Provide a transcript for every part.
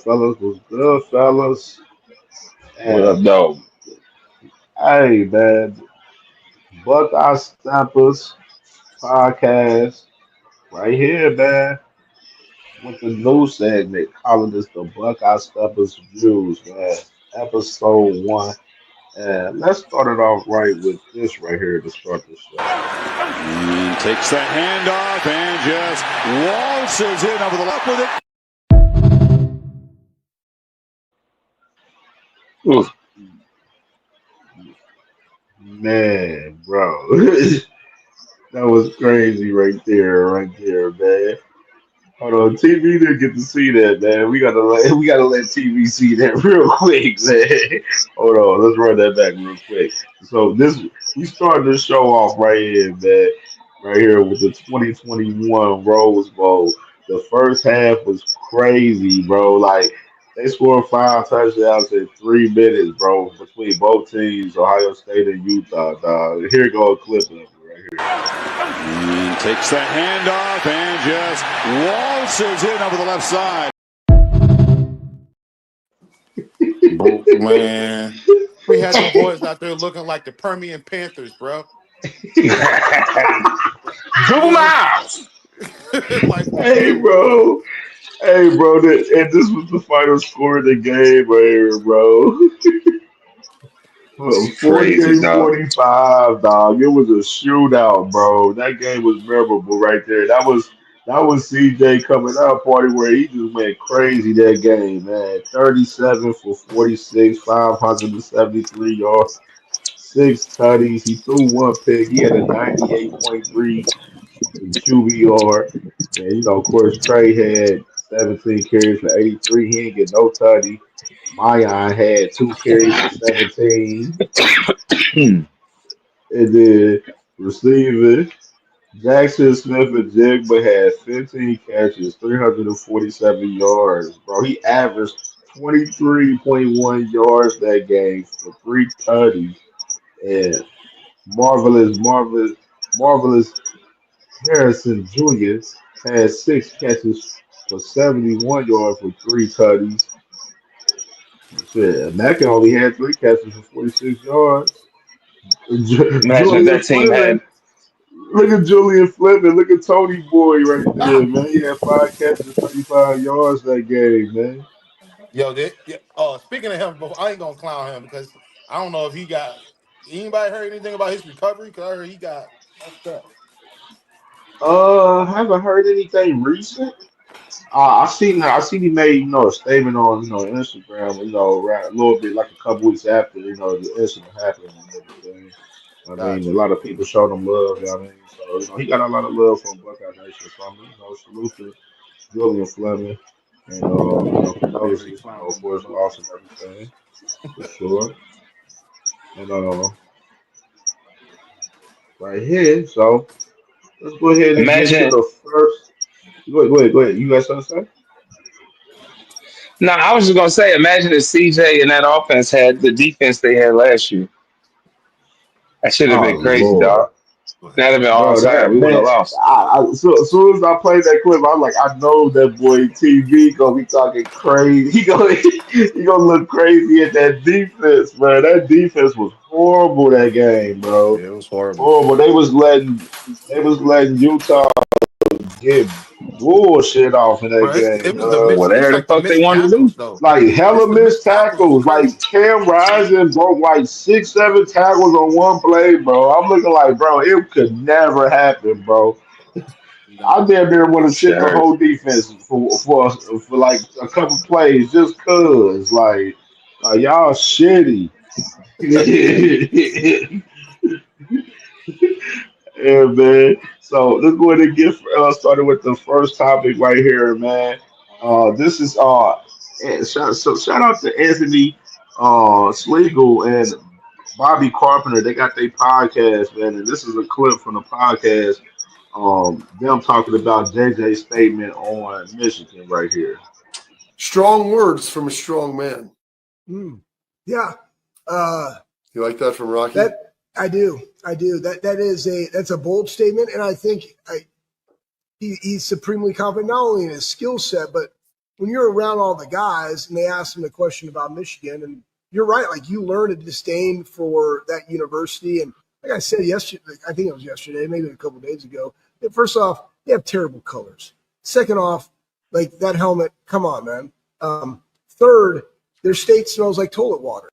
fellas? What's good, fellas? What up, And dog? hey, man, Buckeye Steppas podcast right here, man, with the new segment calling this the Buckeye Steppas Views, man. Episode 1. And let's start it off right with this right here to start the show. Takes the handoff and just waltzes in over the left with it. Oof. Man, bro. That was crazy right there, man. Hold on, TV didn't get to see that, man. We gotta let TV see that real quick, man. Hold on, let's run that back real quick. So this we started this show off right here, man. Right here with the 2021 Rose Bowl. The first half was crazy, bro. Like they scored 5 touchdowns in 3 minutes, bro, between both teams, Ohio State and Utah. Dog. Here go a clip of it right here. Takes the handoff and just waltzes in over the left side. Man, we had them boys out there looking like the Permian Panthers, bro. Juvenile. Like, Hey, bro. Hey, bro, and this was the final score of the game right here, bro. Well, Crazy, dog. 48-45, dog. It was a shootout, bro. That game was memorable right there. That was CJ coming out party where he just went crazy that game, man. 37 for 46, 573 yards, 6 tutties. He threw one pick. He had a 98.3 QBR. And of course, Trey had 17 carries for 83. He didn't get no tutty. Mayan had 2 carries for 17. And then receiving, Jackson Smith and Jigba had 15 catches, 347 yards. Bro, he averaged 23.1 yards that game for 3 tutties. And marvelous Harrison Jr. had 6 catches for 71 yards for 3 tutties. Shit, Mack only had 3 catches for 46 yards. Imagine if Julian that team Fleming, had. look at Julian Fleming, look at Tony Boy right there, man. He had 5 catches, 35 yards that game, man. yo, speaking of him, I ain't gonna clown him because I don't know if he got anybody heard anything about his recovery because I heard he got messed up. Haven't heard anything recent. I seen he made a statement on Instagram, right, a little bit like a couple weeks after the incident happened and everything. I mean, a Gotcha. lot of people showed him love. I mean, so he got a lot of love from Buckeye Nation. So I mean, salute to Julian Fleming and Ain't really condolences, clowning for him, his but loss and everything for sure. And right here, so let's go ahead and get to Imagine. the first. Go ahead. You got something to say? No, I was just gonna say, imagine if CJ and that offense had the defense they had last year. That should have Oh been crazy, Lord. dog. That'd have been all Bro, time. that We would have man. lost. So as soon as I played that clip, I'm like, I know that boy TV gonna be talking crazy. He gonna look crazy at that defense, man. That defense was horrible that game, bro. yeah, it was horrible. Horrible. They was letting Utah get bullshit off in that Bro, game, it was the dog. miss. It was Whatever the like the fuck they missed wanted to do. tackles though. Like It's hella the missed missed tackles is tackles. Like crazy. Cam Rising broke like 6, 7 tackles on one play, bro. I'm looking like, bro, it could never happen, bro. I Nah, damn near want to sit the Sure. whole defense for like a couple plays just cause like y'all shitty. Yeah, man. So let's go ahead and get started with the first topic right here, man. This is shout out to Anthony Schlegel and Bobby Carpenter. They got their podcast, man, and this is a clip from the podcast. Them talking about JJ's statement on Michigan right here. Strong words from a strong man. Mm. Yeah. Uh, You like that from Rocky? that I do. I do. That's a bold statement, and I think he's supremely confident not only in his skill set, but when you're around all the guys and they ask them a question about Michigan, and you're right, like you learn a disdain for that university. And like I said yesterday, I think it was yesterday, maybe a couple of days ago. First off, they have terrible colors. Second off, like that helmet, come on, man. Third, their state smells like toilet water.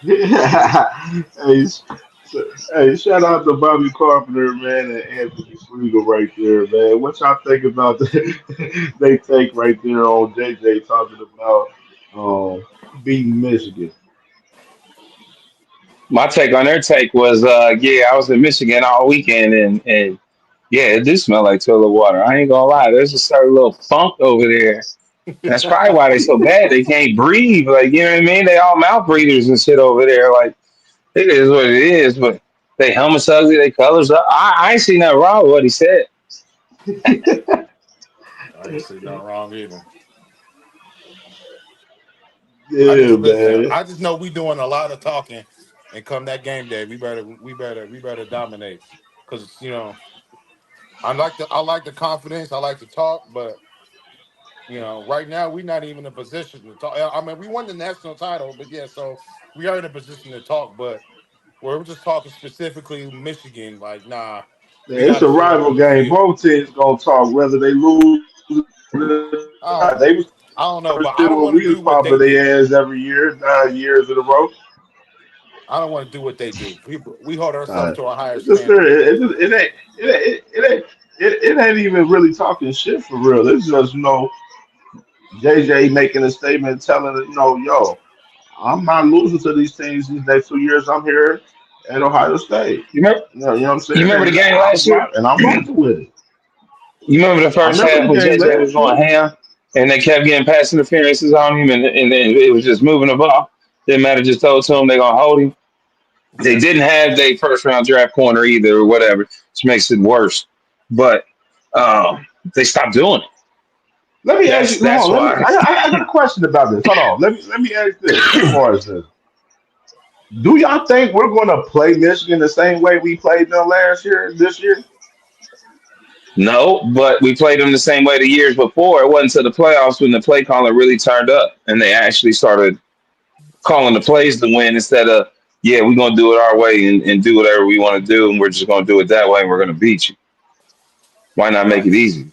Hey, hey, shout out to Bobby Carpenter, man, and Anthony Sligo right there, man. What y'all think about they take right there on JJ talking about beating Michigan? My take on their take was, yeah, I was in Michigan all weekend, and yeah, it do smell like toilet water. I ain't gonna lie, there's a certain little funk over there. That's probably why they so bad. They can't breathe. Like, you know what I mean? They all mouth breathers and shit over there. Like, it is what it is. But they helmets ugly. They colors up. I ain't seen nothing wrong with what he said. I ain't see nothing wrong either. I Yeah, just listen. man. I just know we doing a lot of talking, and come that game day, we better dominate. Because I like the confidence. I like to talk, but right now we're not even in a position to talk. I mean, we won the national title, but yeah, so we are in a position to talk. But we're just talking specifically Michigan. Like, nah, we Yeah, got it's to a show them rival on the game. field. Both teams gonna talk whether they lose or I not. don't, They was I don't know, first but I year don't when want to we was do what popping they do. their ass every year, 9 years in a row. I don't want to do what they do. We hold ourselves Uh, to a higher it's just standard. it ain't it ain't even really talking shit for real. It's just JJ making a statement telling it, yo, I'm not losing to these teams these next 2 years. I'm here at Ohio State. You remember? You know what I'm You saying? remember the And game last year? I'm rocking with it. You remember the I first remember half the when game JJ was last going year. ham, and they kept getting pass interferences on him, and then it was just moving the ball. Didn't matter. Just told to him they're gonna hold him. They Yeah. didn't have their first round draft corner either, or whatever, which makes it worse. But they stopped doing it. Let me ask you. That's Hold on. why. I got a question about this. Hold on. Let me ask this. As far as this, do y'all think we're going to play Michigan the same way we played them last year? This year? No, but we played them the same way the years before. It wasn't until the playoffs when the play calling really turned up and they actually started calling the plays to win instead of, yeah, we're going to do it our way and do whatever we want to do, and we're just going to do it that way, and we're going to beat you. Why not make Right. it easy?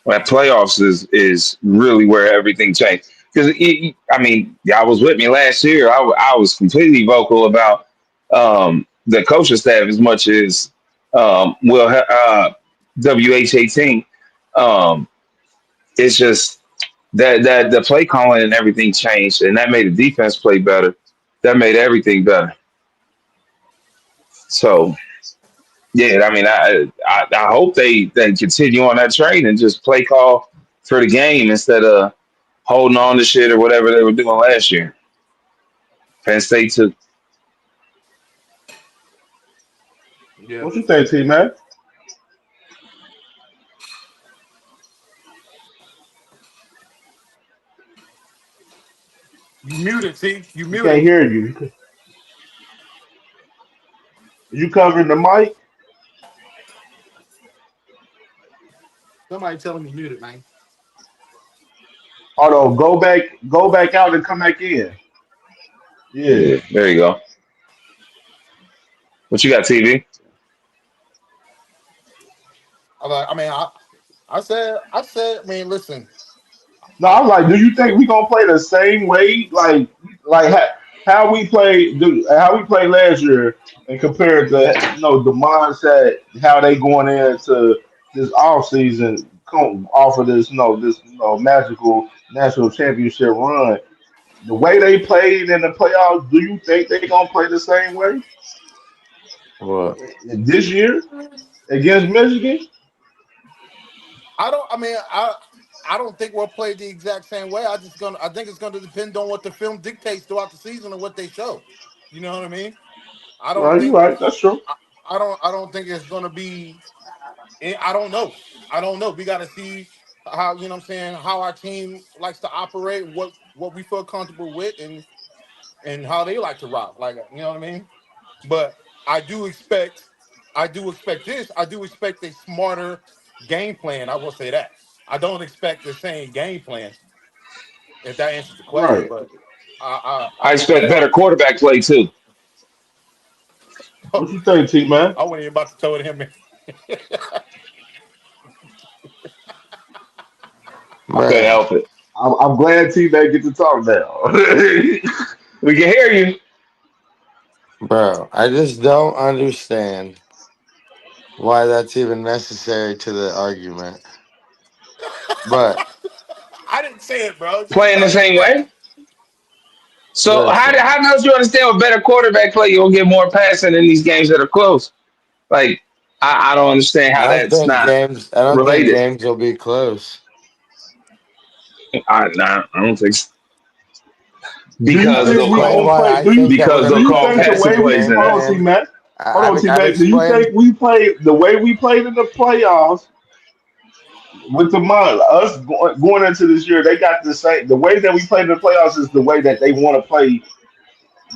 That playoffs is really where everything changed. Because, I mean, y'all was with me last year. I was completely vocal about the coaching staff as much as WH18. Um, it's just that the play calling and everything changed, and that made the defense play better. That made everything better. So yeah, I mean, I hope they continue on that train and just play call for the game instead of holding on to shit or whatever they were doing last year. Penn State took. Yeah. What you think, T man? You muted, T. You We can't muted. hear you. You covering the mic? Somebody tell him you muted, man. Hold on. Go back out and come back in. Yeah. Yeah, there you go. What you got, TV? I mean, I mean, listen. No, I'm like, do you think we gonna play the same way, how we played, how we played last year, and compared to the mindset how they going into this off season, come off of this magical national championship run, the way they played in the playoffs, do you think they gonna play the same way What? this year against Michigan? I don't. I mean, I don't think we'll play the exact same way. I think it's gonna depend on what the film dictates throughout the season and what they show. You know what I mean? I don't Right, you're think. right. That's true. I, I don't think it's gonna be. I don't know. I don't know. We got to see how what I'm saying, how our team likes to operate, what we feel comfortable with, and how they like to rock. Like, you know what I mean? But I do expect this. I do expect a smarter game plan. I will say that. I don't expect the same game plan. If that answers the question, Right. but I I I, expect I, better quarterback play too. I, What you think, T man? I wasn't even about to throw it at him. I couldn't Man, help it. I'm glad T man get to talk now. We can hear you. bro, I just don't understand why that's even necessary to the argument. But I didn't say it, bro. Just Playing the tell you same that. way. So listen, how don't you understand with better quarterback play you'll get more passing in these games that are close? Like I don't understand how that's not I don't think related. games will be close. I don't think so. Do you because think they'll we Explain call why overplay? I think that we're because Do going they'll to you call play think the better passing way we plays game in hold it. on, T plan. man? Hold on, T I've man. Do you explained. think we played the way we played in the playoffs with the mind us going into this year? They got the same. The way that we played in the playoffs is the way that they want to play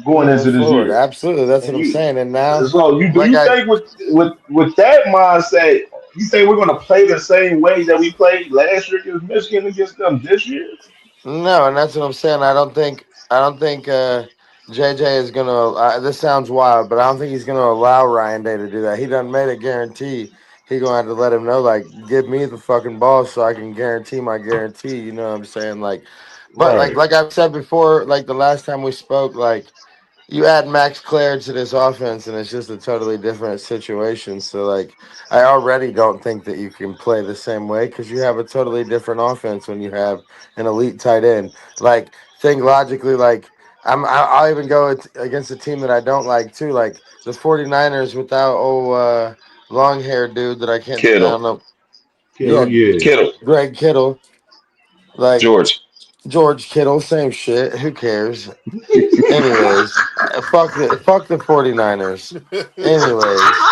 going Moving into this forward, year. absolutely. That's And what I'm you, saying. And now, so you do like you think with that mindset, you think we're going to play the same way that we played last year against Michigan against them this year? no, and that's what I'm saying. I don't think JJ is gonna. This sounds wild, but I don't think he's gonna allow Ryan Day to do that. He done made a guarantee. He gonna have to let him know, like, give me the fucking ball so I can guarantee my guarantee. You know what I'm saying? Like, but Right. like I've said before, like the last time we spoke, like. You add Max Clare to this offense, and it's just a totally different situation. So, like, I already don't think that you can play the same way because you have a totally different offense when you have an elite tight end. Like, think logically, like, I'll even go against a team that I don't like, too. Like, the 49ers without, long haired dude that I don't Kittle, know. Kittle, Yeah, yeah. Kittle, Greg Kittle. Like, George. George Kittle, same shit. Who cares? Anyways, fuck the 49ers. Anyways,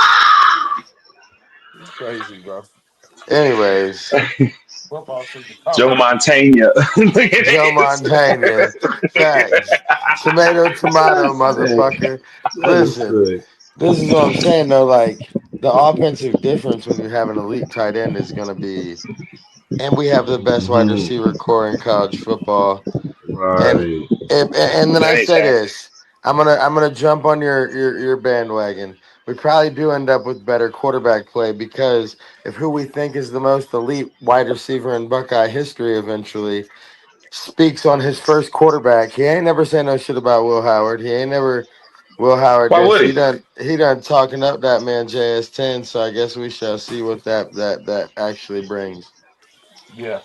It's crazy, bro. anyways, Football season coming. Joe Montana. Look at Joe this. Montana. Facts. Tomato, tomato, Man, motherfucker. that is Listen, good. this is what I'm saying though. Like the offensive difference when you have an elite tight end is gonna be, and we have the best wide Mhm. receiver core in college football. And Right. and then I say Anything. this, I'm gonna jump on your bandwagon. We probably do end up with better quarterback play because if who we think is the most elite wide receiver in Buckeye history eventually speaks on his first quarterback, he ain't never saying no shit about Will Howard. He ain't never Will Howard Why this. would he? He done talking up that man JS10. So I guess we shall see what that actually brings. Yeah.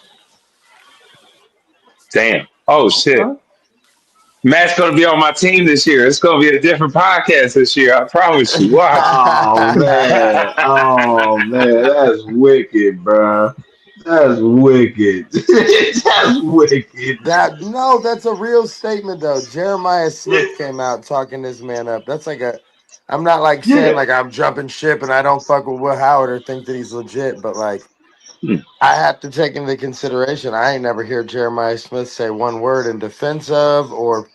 Damn. Oh shit. Okay. Matt's gonna be on my team this year. It's gonna be a different podcast this year. I promise you. Watch. Oh man. Oh man. That's wicked, bro. That's wicked. That's wicked. That's a real statement though. Jeremiah Smith came out talking this man up. That's like a I'm not like saying Yeah. like I'm jumping ship and I don't fuck with Will Howard or think that he's legit, but like Hmm. I have to take into consideration I ain't never hear Jeremiah Smith say one word in defense of or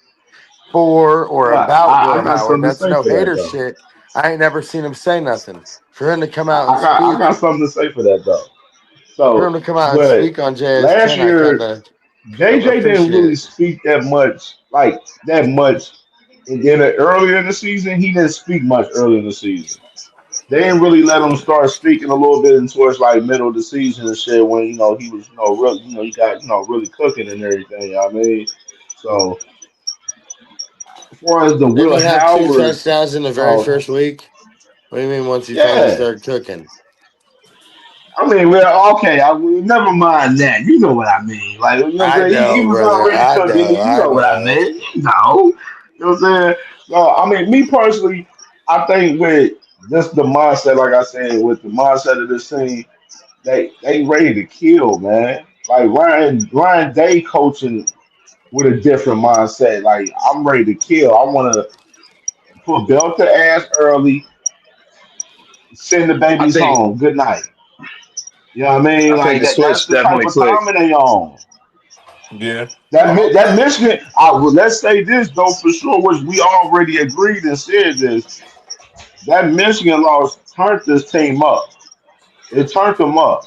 for or But about I Will got Howard. something to That's say no for that hater though. shit. I ain't never seen him say nothing. For him to come out and I speak, got something to say for that though. for him So, to come out and but speak on last JS10, I kind year of JJ didn't appreciate really it. speak that much. And then earlier in the season, he didn't speak much early in the season. They didn't really let him start speaking a little bit towards like middle of the season and shit when he was really he got really cooking and everything. You know what I mean, so as far as the Didn't Will he have two Howard, touchdowns in the you very know, first week? What do you mean once he finally yeah. started cooking? I mean, well, okay, never mind that. You know what I mean? Like, you know what I I'm saying? He know, was brother. already I cooking. know. You I know what I know. mean? You know what I'm saying? So, I mean, me personally, I think with just the mindset, like I said, with the mindset of this team, they ready to kill, man. Like Ryan Day coaching with a different mindset. Like, I'm ready to kill. I want to put belt to ass early, send the I babies think home. Good night. You know what I mean? I think Like the that's switch the type definitely of clicked. time they on. Yeah. That Michigan, well, let's say this though for sure, which we already agreed and said this. that Michigan loss turned this team up. It turned them up.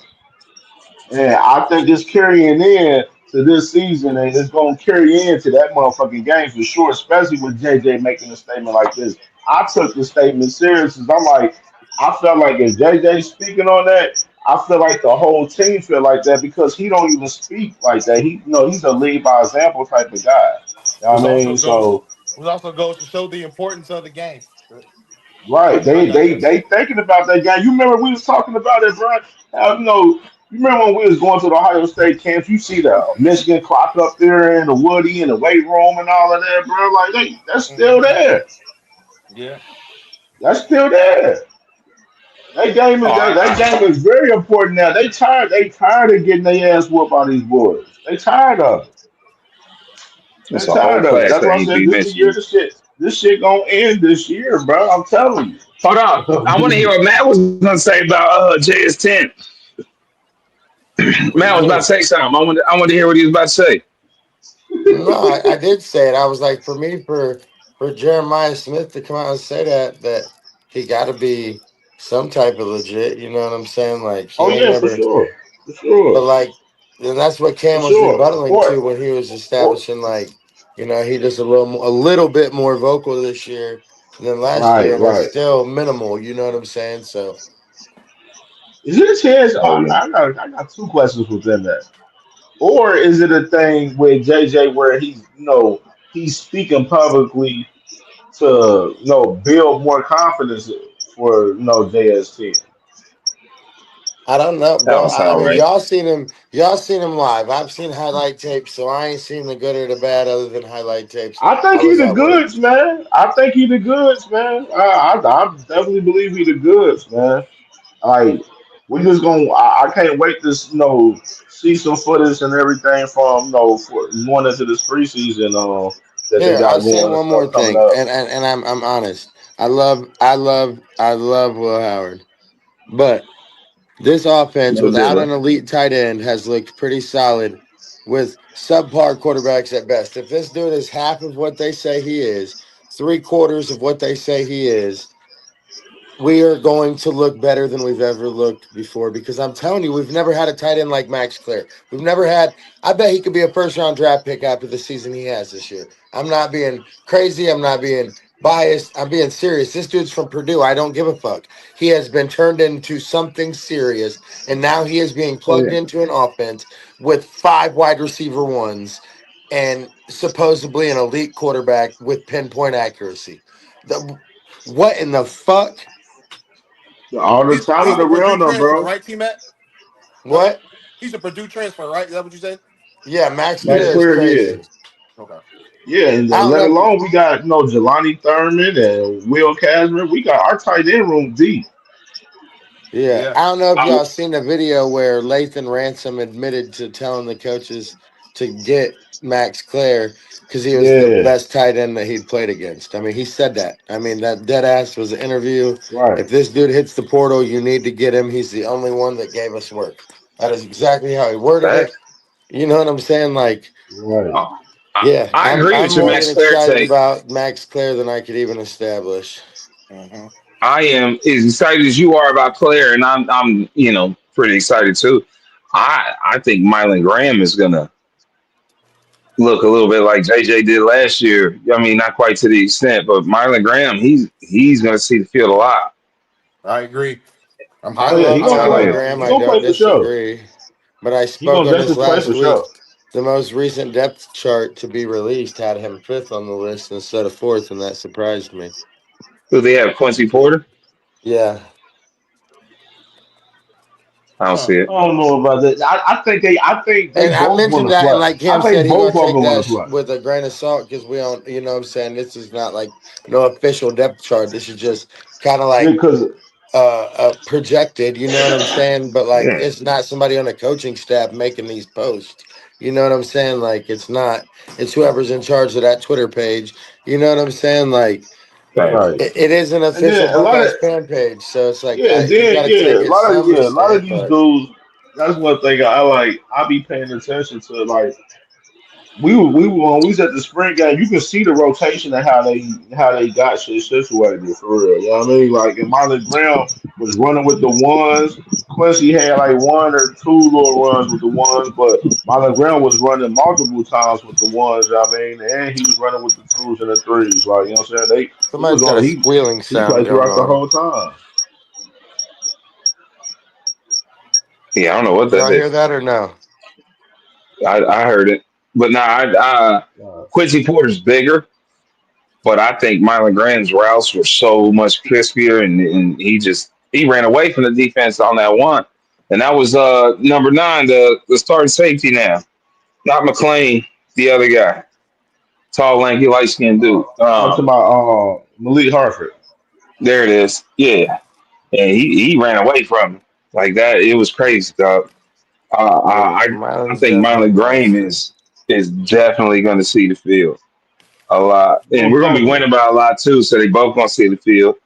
And I think it's carrying in to this season, and it's going to carry into that motherfucking game for sure, especially with JJ making a statement like this. I took the statement serious because I'm like, I felt like if JJ speaking on that, I feel like the whole team feel like that because he don't even speak like that. He's a lead by example type of guy. You know Which what I also mean? goes, So to show the importance of the game. right. I They digress. thinking about that guy. You remember we was talking about it, Brian? How, you remember when we was going to the Ohio State camps, you see the Michigan clock up there and the Woody and the weight room and all of that, bro. Like that's still Hmm. there. Yeah. That's still there. Oh, That game is very important now. They tired of getting their ass whooped by these boys. They tired of it. They it's a whole tired of it. class That's that why I ain't said beat this the year Michigan. this shit gonna end this year, bro. I'm telling Hold on. I want to hear you. what Matt was going to say about JS10. What did Matt he was about to say? say something. I want to hear what he was about to say. No, I did say it. I was like, for me, for Jeremiah Smith to come out and say that he got to be some type of legit. You know what I'm saying? Like he Oh ain't yeah, for never. sure. For sure. But like, and that's what For Cam was sure. rebuttaling to when he was Or establishing like, he just a little bit more vocal this year than last year, right, and that's right. still minimal. You know what I'm saying? So Is it a chance? Oh, yeah. I got two questions within that. Or is it a thing with JJ where he's speaking publicly to build more confidence for JST? I don't know, That bro. don't I sound mean, right. y'all seen him live. I've seen highlight tapes, so I ain't seen the good or the bad other than highlight tapes. I I think he was the at work. goods, man. I think he the goods, man. I definitely believe he the goods, man. Like we just gonna. I can't wait to see some footage and everything from for going into this preseason that they Here, got I'll say going and one more stuff coming thing, up. and I'm honest. I love Will Howard, but this offense No without an different. elite tight end has looked pretty solid with subpar quarterbacks at best. If this dude is half of what they say he is, three quarters of what they say he is, we are going to look better than we've ever looked before because I'm telling you, we've never had a tight end like Max Clare. We've never had, I bet he could be a first round draft pick after the season he has this year. I'm not being crazy. I'm not being biased. I'm being serious. This dude's from Purdue. I don't give a fuck. He has been turned into something serious, and now he is being plugged Yeah. into an offense with five wide receiver ones and supposedly an elite quarterback with pinpoint accuracy. What in the fuck? All the He's talent a Purdue around them, transfer, bro. right, T Mac? No, What? he's a Purdue transfer, right? Is that what you said? Yeah, Max Max Clear is Clear, yeah. crazy. Okay. Yeah, and I don't let know. alone we got Jelani Thurman and Will Casmer. We got our tight end room deep. Yeah, Yeah. I don't know if I, y'all seen the video where Lathan Ransom admitted to telling the coaches to get Max Clare because he was the Yeah, best tight end that he'd played against. I mean, he said that. I mean, that dead ass was an interview. right. If this dude hits the portal, you need to get him. He's the only one that gave us work. That is exactly how he worded I, it. You know what I'm saying? Like, Right. I, yeah, I I'm agree I'm with your more Max than Clare excited take. about Max Clare than I could even establish. Hmm. I am as excited as you are about Claire, and I'm pretty excited too. I think Mylan Graham is gonna look a little bit like JJ did last year. I mean, not quite to the extent, but Mylan Graham, he's gonna see the field a lot. I agree. I'm I Oh highly yeah, love he gonna excited Marlon play. about Graham. He I gonna him. don't play for sure. disagree. But I He spoke gonna on this definitely play last for week. sure. The most recent depth chart to be released had him fifth on the list instead of fourth, and that surprised me. Do they have Quincy Porter? Yeah. I don't Huh. see I it. don't know about that. I think they And I both want mentioned to that, and play. like I Cam said, think he both gonna of them take want that to play. with a grain of salt because we don't, you know what I'm saying? This is not like no official depth chart. This is just kind of Yeah, like because projected, you know what I'm saying? But like Yeah. it's not somebody on the coaching staff making these posts. You know what I'm saying? Like it's whoever's in charge of that Twitter page. You know what I'm saying? Like Right. right. it is an And official then a lot of Buckeyes fan page, so it's like yeah, you then got to take it some a lot of extent. these But dudes. That's one thing I like. I be paying attention to like when we was at the spring game, you can see the rotation and how they got shit situated for real. You know what I mean? Like, and Marlon Graham was running with the ones. Quincy had like one or two little runs with the ones, but Marlon Graham was running multiple times with the ones. You know what I mean, and he was running with the twos and the threes. Like, you know what I'm saying? He was Somebody's got on. a squealing He sound played going throughout the on. whole time. Yeah, I don't know what Did that y'all hear is. that or no? I heard it, but nah, Uh, Quincy Porter's bigger, but I think Mylan Graham's routes were so much crispier, and he ran away from the defense on that one, and that was number 9, the starting safety now, not McLean, the other guy, tall, lanky, light skinned dude. I'm talking about Malik Hartford. There it is, yeah, and he ran away from him like that. It was crazy, dog. Yeah, I Milan's think definitely a Mylan Graham monster. is definitely going to see the field a lot, and Most we're going to be definitely. winning by a lot too. So they both going to see the field.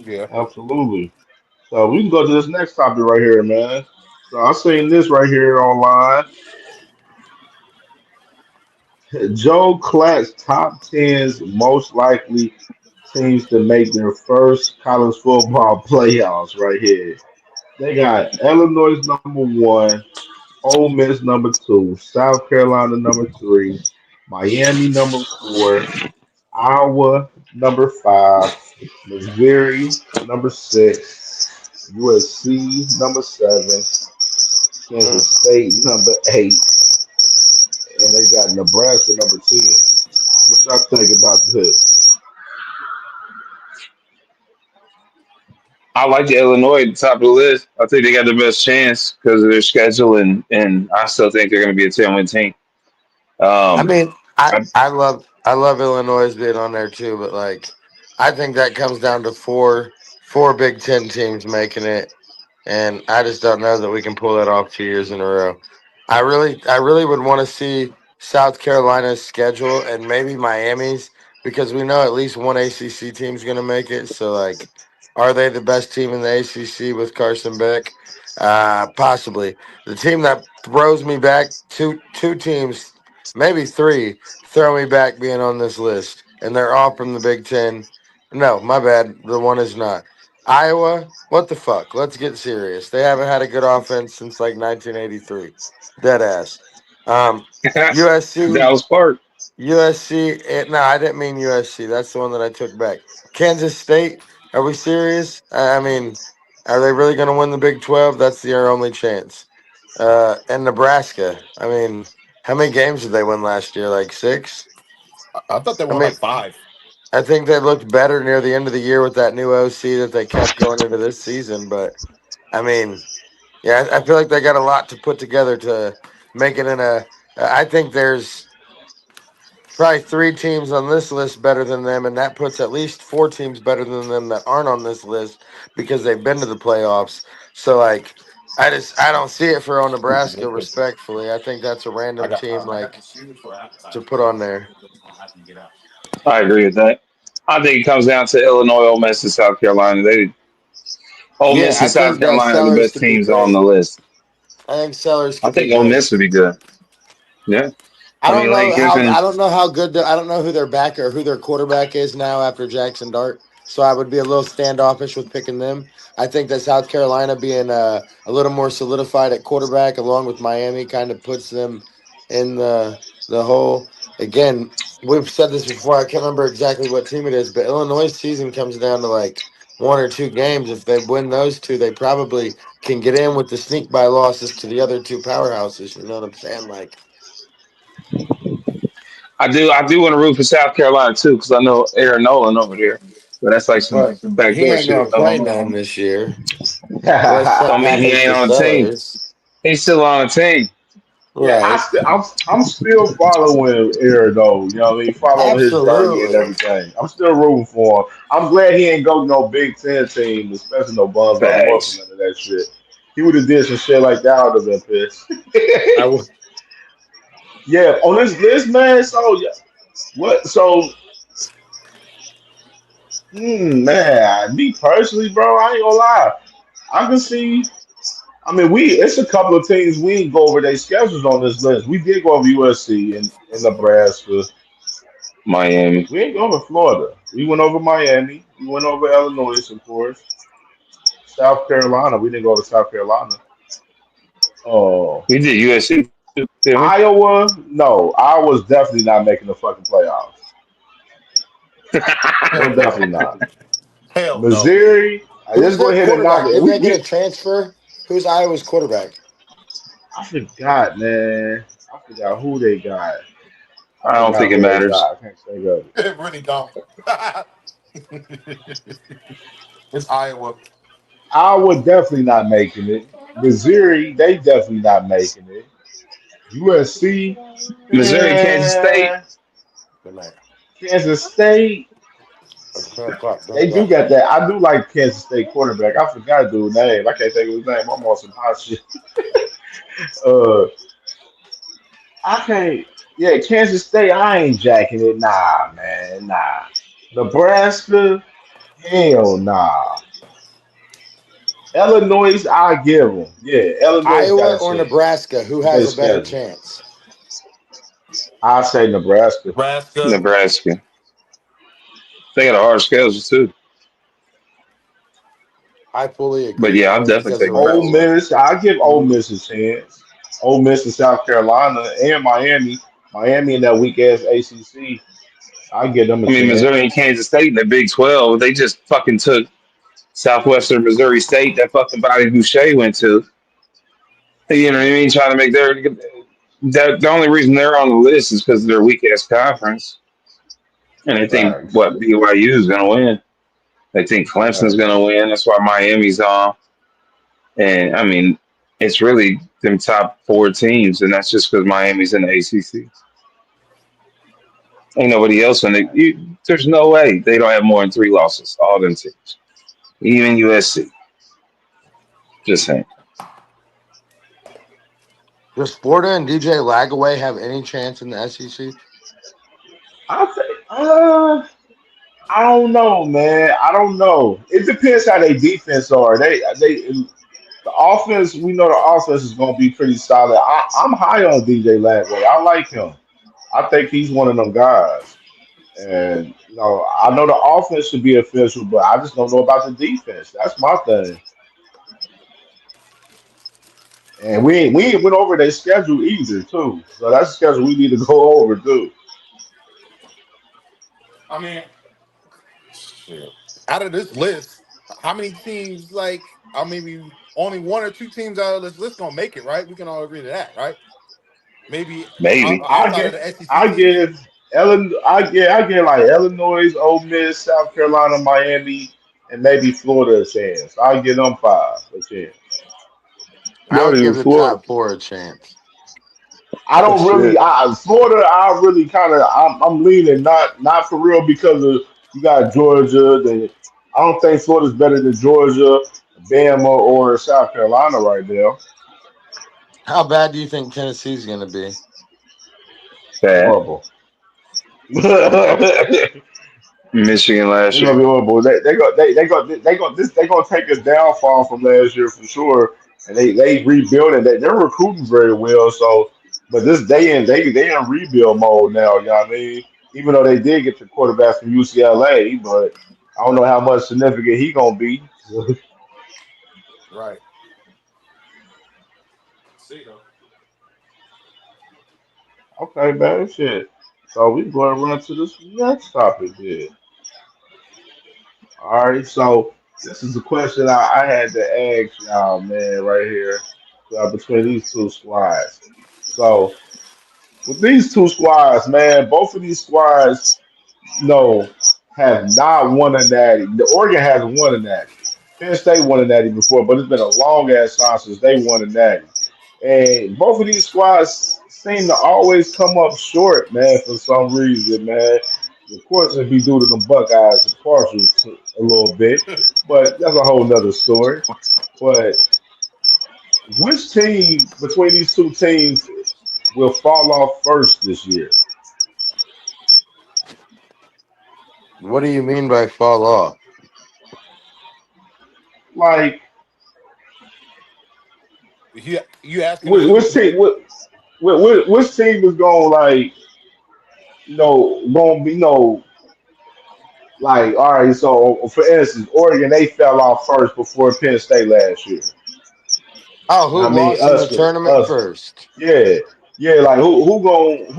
Yeah. Absolutely. So we can go to this next topic right here, man. So I seen this right here online. Joe Klatt's top tens most likely teams to make their first college football playoffs right here. They got Illinois number one, Ole Miss number two, South Carolina number three, Miami number four, Iowa number five, Missouri number six, USC number seven, Mm. Kansas State number eight, and they got Nebraska number 10. What y'all think about this? I like the Illinois at the top of the list. I think they got the best chance because of their schedule, and I still think they're going to be a 10-win team. I Um, mean, I, I love Illinois being on there too, but like I think that comes down to four Big Ten teams making it, and I just don't know that we can pull that off 2 years in a row. I really would want to see South Carolina's schedule and maybe Miami's because we know at least one ACC team's going to make it. So like, are they the best team in the ACC with Carson Beck? Possibly. The team that throws me back two teams, maybe three, throw me back being on this list, and they're all from the Big Ten. No, my bad. The one is not. Iowa, what the fuck? Let's get serious. They haven't had a good offense since like 1983. Dead ass. Um, USC, Dallas Park. No, I didn't mean USC. That's the one that I took back. Kansas State, are we serious? I mean, are they really going to win the Big 12? That's their only chance. And Nebraska, I mean, how many games did they win last year? Like six? I thought they I won mean, like 5. I think they looked better near the end of the year with that new OC that they kept going into this season. But I mean, yeah, I feel like they got a lot to put together to make it in a. I think there's probably three teams on this list better than them, and that puts at least four teams better than them that aren't on this list because they've been to the playoffs. So like, I don't see it for Nebraska. Respectfully, I think that's a I random got team like to put on there. I agree with that. I think it comes down to Illinois, Ole Miss, and South Carolina. Ole Yeah, Miss I and South think Carolina are the Sellers best could be teams on great. the list. I think Sellers I could be think Ole great. Miss would be good. Yeah, I I mean don't Lane know how Kiffin. I don't know how good I don't know who their back or who their quarterback is now after Jackson Dart. So I would be a little standoffish with picking them. I think that South Carolina being a little more solidified at quarterback, along with Miami, kind of puts them in the hole. Again, we've said this before. I can't remember exactly what team it is, but Illinois' season comes down to like one or two games. If they win those two, they probably can get in with the sneak by losses to the other two powerhouses. You know what I'm saying? Like. I do want to root for South Carolina too because I know Aaron Nolan over there. But that's like some But he backdoor ain't shit. gonna play none this year unless Don't something mean he happens ain't to on the team. Sellers. He's still on the team. Yeah, Right. I'm still following Aaron though. You know what I mean? Following his journey and Absolutely. everything. I'm still rooting for him. I'm glad he ain't go to no Big Ten team, especially no bums out north and Facts. none of that shit. He would have did some shit like that. I would have been pissed. I w- Yeah, on this list, man. So yeah, what? So, man, me personally, bro, I ain't gonna lie. I can see. I mean, it's a couple of teams we didn't go over their schedules on this list. We did go over USC and Nebraska. Miami. We ain't go over Florida. We went over Miami. We went over Illinois, of course. South Carolina. We didn't go to South Carolina. Oh, We did USC too, didn't we? Iowa. No, Iowa's definitely not making the fucking playoffs. They're Hell no. definitely not. Hell no. Missouri. I Who's just go their ahead and knock quarterback? it. Didn't they get a transfer? Who's Iowa's quarterback? I forgot, man. I forgot who they got. I I don't forgot think it who they matters. got. I can't think of it. It really don't. It's Iowa. Iowa definitely not making it. Missouri, they definitely not making it. USC, Missouri, Kansas State. eh, Good night. Kansas State, It's 10 o'clock. 10 they do o'clock. got that. I do like Kansas State quarterback. I forgot dude's name. I can't think of his name. I'm on some hot shit. Uh, I can't. Yeah, Kansas State. I ain't jacking it. Nah, man. Nah. Nebraska. Hell nah. Illinois. I give them. Yeah, Illinois got Iowa a or chance. Nebraska? Who With their has a better schedule. chance? I say Nebraska. Nebraska. Nebraska. They got a hard schedule too. I fully But agree, yeah, I'll only definitely because take of where I Ole Nebraska. live. Miss. I give Ole Miss a chance. Ole Miss and South Carolina and Miami. Miami in that weak ass ACC. I give them a I mean, Missouri chance. and Kansas State in the Big 12, they just fucking took Southwestern Missouri State, that fucking body Boucher went to. You know what I mean? Trying to make the only reason they're on the list is because of their weak ass conference. And they think Facts. what BYU is going to win. They think Clemson's going to Facts. win. That's why Miami's on. And I mean, it's really them top four teams, and that's just because Miami's in the ACC. Ain't nobody else in it. There's no way they don't have more than 3 losses. All them teams, even USC. Just saying. Does Florida and DJ Lagaway have any chance in the SEC? I think. I don't know, man. I don't know. It depends how they defense are. The offense. We know the offense is going to be pretty solid. I'm high on DJ Lagway. I like him. I think he's one of them guys. And I know the offense should be official, but I just don't know about the defense. That's my thing. And we ain't went over their schedule either, too. So that's a schedule we need to go over too. I mean, shit. Out of this list, how many teams maybe only one or two teams out of this list gonna make it, right? We can all agree to that, right? Maybe Maybe. outside of the SEC I teams. give I give like Illinois, Ole Miss, South Carolina, Miami, and maybe Florida a chance. I give them five a chance. I Not would even give the Florida. top four a chance. I Oh, don't really shit. Florida. I really kind of I'm leaning not for real because of you got Georgia. I don't think Florida's better than Georgia, Bama, or South Carolina right now. How bad do you think Tennessee's going to be? Bad. Horrible. Michigan last They're gonna year. be horrible. They gonna take a downfall from last year for sure. And they rebuilding. They're recruiting very well. So, but this they in rebuild mode now. You know what I mean? Even though they did get the quarterback from UCLA, but I don't know how much significant he gonna be. Right. See though. Okay, man, shit. So we going to run to this next topic here. All right. So this is a question I had to ask y'all, man, right here between these two squads. So with these two squads, man, both of these squads, have not won a natty. The Oregon has won a natty. Penn State won a natty before, but it's been a long ass time since they won a natty. And both of these squads seem to always come up short, man, for some reason, man. Of course, it'd be due to the Buckeyes and partial to a little bit, but that's a whole nother story. But which team between these two teams will fall off first this year? What do you mean by fall off? Like, You asking us which team? Which team is going like going to be like all right? So for instance, Oregon they fell off first before Penn State last year. Oh, who I mean lost in the tournament us, first? yeah, yeah. Like who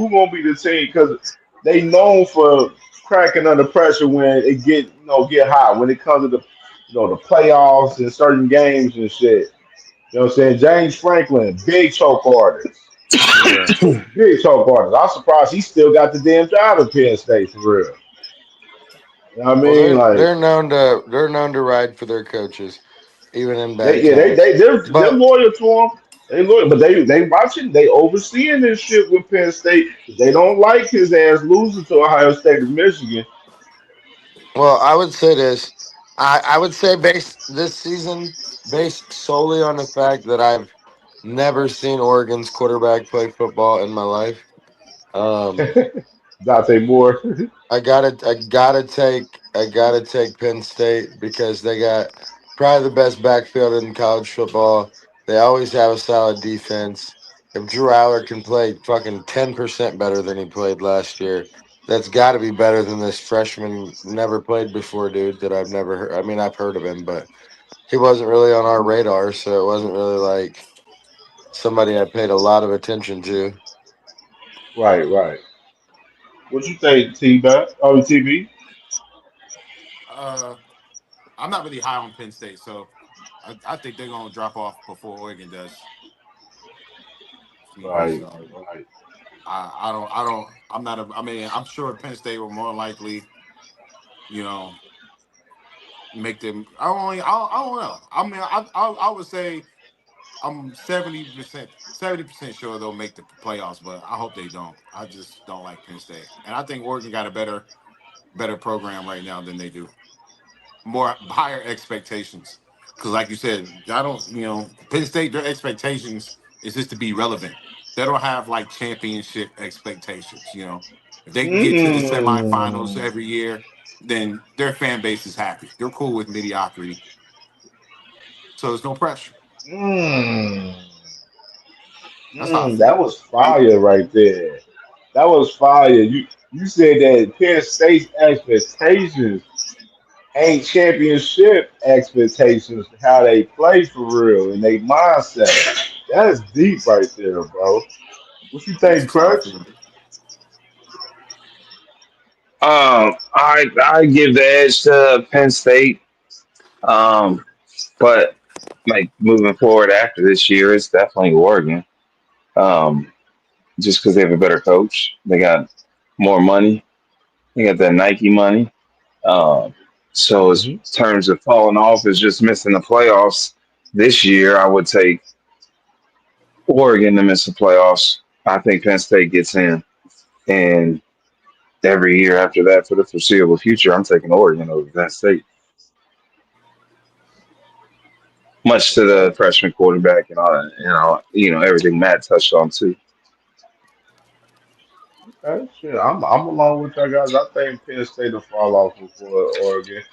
gonna be the team? Because they known for cracking under pressure when it get hot when it comes to the playoffs and certain games and shit. You know what I'm saying? James Franklin, big choke artist, Yeah. big choke artist. I'm surprised he still got the damn job at Penn State for real. You know what I Well, mean? they're Like known to ride for their coaches, even in they bad yeah times. they're But loyal to him. They loyal, but they watching, they overseeing this shit with Penn State. They don't like his ass losing to Ohio State and Michigan. well, I would say this. I would say based this season, based solely on the fact that I've never seen Oregon's quarterback play football in my life. Um, Dante Moore. I gotta take Penn State because they got probably the best backfield in college football. They always have a solid defense. If Drew Aller can play fucking 10% better than he played last year, that's got to be better than this freshman never played before dude that I've never heard. I mean, I've heard of him, but he wasn't really on our radar, so it wasn't really like somebody I paid a lot of attention to. Right, right. What you think, T-Back? Oh, TV? uh, I'm not really high on Penn State, so I think they're gonna drop off before Oregon does. Right, So right. I'm not. I mean, I'm sure Penn State will more likely, you know, make them. I don't know. I mean, I would say I'm 70% sure they'll make the playoffs, but I hope they don't. I just don't like Penn State, and I think Oregon got a better program right now than they do. More higher expectations. Because, like you said, I don't, Penn State, their expectations is just to be relevant. They don't have like championship expectations. If they can get to the semifinals Mm, every year, then their fan base is happy. They're cool with mediocrity, so there's no pressure. mm, That's how I that feel. was fire right there. That was fire. You said that Penn State's expectations ain't championship expectations, how they play for real and they mindset. That is deep right there, bro. What you think, That's how I Crutch? feel. I give the edge to Penn State. Um, but like moving forward after this year, it's definitely Oregon. Um, just because they have a better coach, they got more money, they got that Nike money. Um, so as Hmm. terms of falling off is just missing the playoffs this year, I would take Oregon to miss the playoffs. I think Penn State gets in, and every year after that for the foreseeable future, I'm taking Oregon over Penn State. Much to the Okay. freshman quarterback and all that, everything Matt touched on too. Okay. Shit, I'm along with you guys. I think Penn State will fall off before Oregon.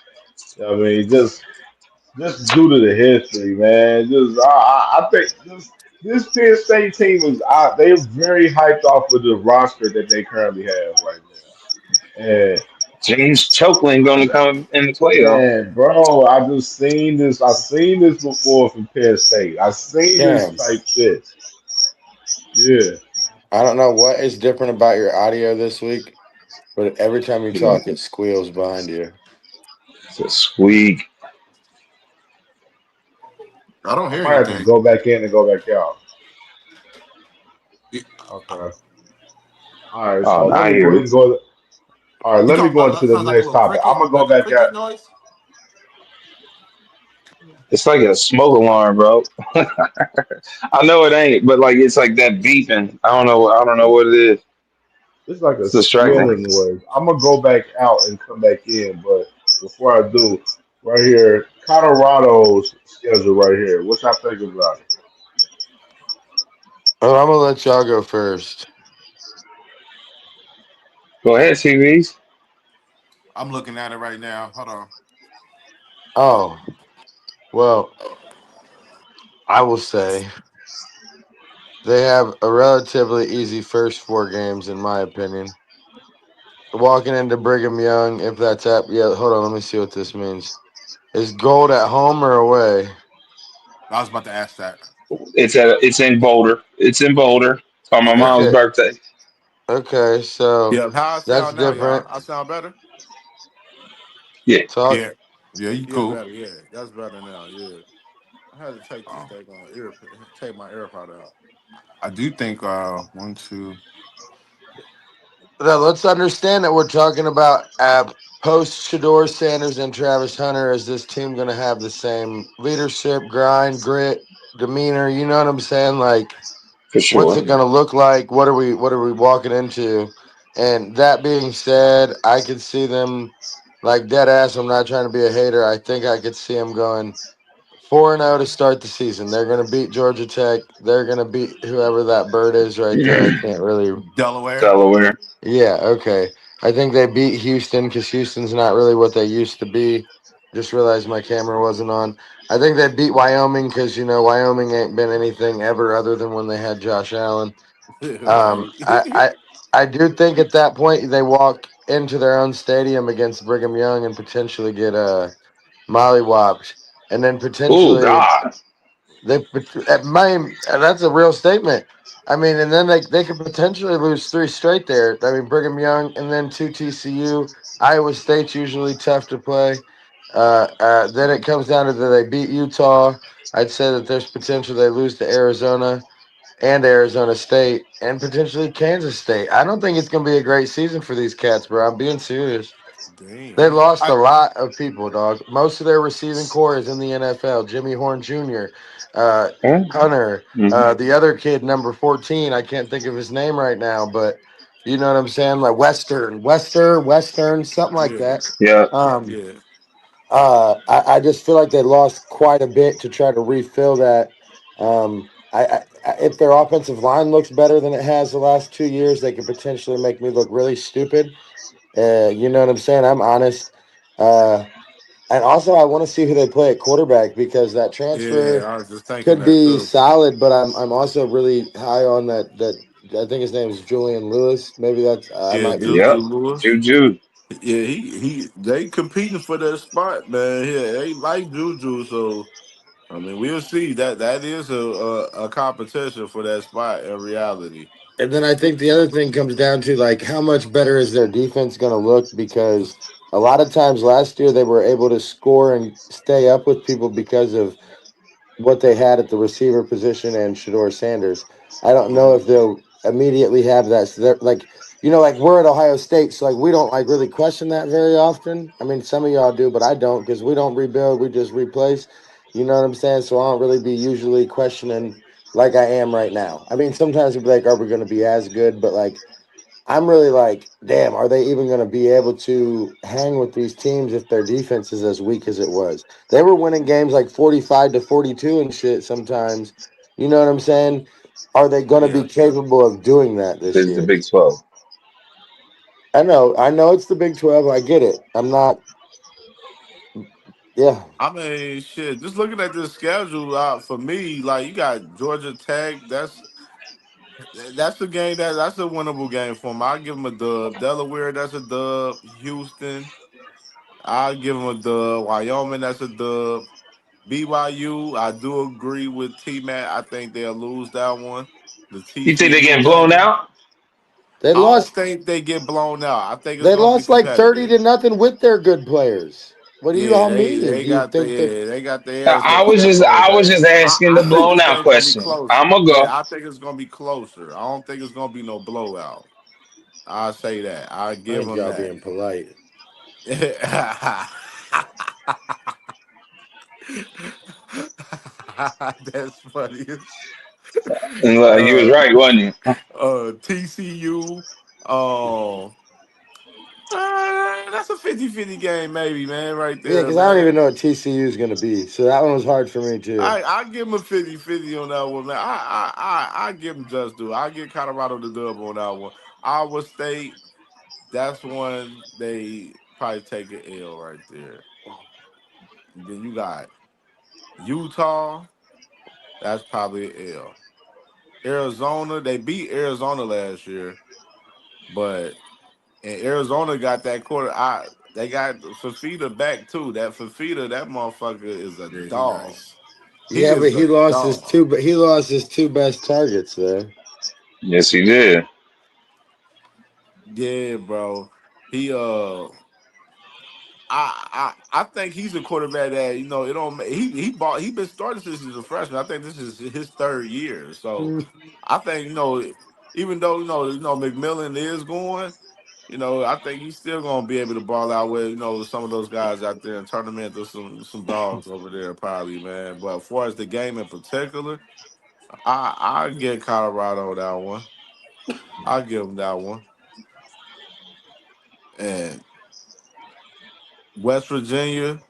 You know what I mean, just due to the history, man. I think this Penn State team is they're very hyped off of the roster that they currently have right now. And James Choklin going to come in the playoff. man, bro, I just seen this. I seen this before from Penn State. I seen this Damn. type shit. Yeah. I don't know what is different about your audio this week, but every time you talk, it squeals behind you. It's a squeak. I don't I hear might have to anything. go back in and go back out. You, Okay. All right. Oh, So now let I me go hear ahead it. and go. All right. you Let me talking go about into that? the Sounds like a next little topic. I'm cricket, gonna go like a back out. cricket noise. It's like a smoke alarm, bro. I know it ain't, but like it's like that beeping. I don't know. I don't know what it is. It's like a It's distracting. squealing noise. I'm gonna go back out and come back in, but before I do, right here, Colorado's schedule right here. What y'all think about it? Oh, I'm gonna let y'all go first. Go ahead, TVs. I'm looking at it right now. Hold on. Oh, well, I will say. They have a relatively easy first 4 games, in my opinion. Walking into Brigham Young, if that's at yeah, hold on, let me see what this means. Is Gold at home or away? I was about to ask that. It's in Boulder. It's in Boulder. It's on my Okay. mom's Okay, birthday. okay, so Yeah. How I that's sound now, y'all? different. I sound better. Yeah. Talk. Yeah. Yeah. You cool? Better. Yeah. That's better now. Yeah. I had to take this thing on take my AirPod out. I do think one, two. Now, let's understand that we're talking about post Shador Sanders and Travis Hunter. Is this team going to have the same leadership, grind, grit, demeanor? You know what I'm saying? Like, For what's sure. it going to look like? What are we walking into? And that being said, I could see them like dead ass. I'm not trying to be a hater. I think I could see them going 4-0 to start the season. They're going to beat Georgia Tech. They're going to beat whoever that bird is right there. I can't really. Delaware. Delaware. Yeah, okay. I think they beat Houston because Houston's not really what they used to be. Just realized my camera wasn't on. I think they beat Wyoming because Wyoming ain't been anything ever other than when they had Josh Allen. Right. I, I do think at that point they walk into their own stadium against Brigham Young and potentially get mollywopped, and then Oh potentially God. at my that's a real statement. I mean, and then they could potentially lose 3 straight there. I mean, Brigham Young and then 2 TCU. Iowa State's usually tough to play. Then it comes down to that they beat Utah. I'd say that there's potential they lose to Arizona and Arizona State and potentially Kansas State. I don't think it's going to be a great season for these cats, bro. I'm being serious. They Damn. lost a lot of people, dog. Most of their receiving core is in the NFL. Jimmy Horn Jr., uh, Hunter, Mm-hmm. the other kid, number 14. I can't think of his name right now, but you know what I'm saying? Like Western, something like Yeah. that. Yeah. Um, Yeah. I just feel like they lost quite a bit to try to refill that. If their offensive line looks better than it has the last 2 years, they could potentially make me look really stupid. You know what I'm saying? I'm honest. Uh, and also, I want to see who they play at quarterback because that Yeah. transfer I was just thinking could that be too. solid. But I'm also really high on that. I think his name is Julian Lewis. Maybe that's I Yeah. might be. Juju Yep. Lewis. Juju. Yeah. He. They competing for that spot, man. Yeah. They like Juju, so I mean, we'll see. That is a competition for that spot in reality. And then I think the other thing comes down to like how much better is their defense going to look because a lot of times last year they were able to score and stay up with people because of what they had at the receiver position and Shador Sanders. I don't know Mhm. if they'll immediately have that. So they're like, like we're at Ohio State, so like we don't like really question that very often. I mean, some of y'all do, but I don't because we don't rebuild, we just replace. You know what I'm saying? So I don't really be usually questioning like I am right now. I mean, sometimes we'll be like, are we going to be as good? But like I'm really like, damn, are they even going to be able to hang with these teams if their defense is as weak as it was? They were winning games like 45-42 and shit sometimes. You know what I'm saying? Are they going to be Yeah. capable of doing that this This is the year? Big 12. I know it's the Big 12. I get it. I'm not, yeah. I mean, shit. Just looking at this schedule, for me, like you got Georgia Tech. That's a game that's a winnable game for them. I give them a dub. Delaware, that's a dub. Houston, I give them a dub. Wyoming, that's a dub. BYU, I do agree with T Mac. I think they'll lose that one. The You think they TCU getting blown game, out? They I don't lost think they get blown out. I think it's they gonna be lost like 30 competitive. to nothing with their good players. What do you Yeah, all they mean? they Do you got the think that yeah, they got their ass I whooped in was that just bowl I was game. just asking the I think blown this out game gonna be question. closer. I'ma go. Yeah, I think it's gonna be closer. I don't think it's gonna be no blowout. I say that. I I give think them y'all that. being polite. That's funny. And you was Uh, right, wasn't you? TCU. That's a 50-50 game, maybe, man, right Yeah, there, because I don't man. even know what TCU is going to be. So that one was hard for me too. I give him a 50-50 on that one, man. I give him just do. I give Colorado the dub on that one. Iowa State, that's one they probably take an L right there. Then you got Utah, that's probably an L. Arizona, they beat Arizona last year, but and Arizona got that quarter. They got Fafita back too. That Fafita, that motherfucker is a Yeah, he dog. nice. He Yeah, but is a dog. he lost his two best targets there. Yes, he did. Yeah, bro. He I think he's a quarterback that it don't he been starting since he's a freshman. I think this is his third year. So I think even though McMillan is going, I think he's still gonna be able to ball out with some of those guys out there and turn them into some dogs over there probably, man. But as far as the game in particular, I get Colorado that one. I'll give them that one. And West Virginia,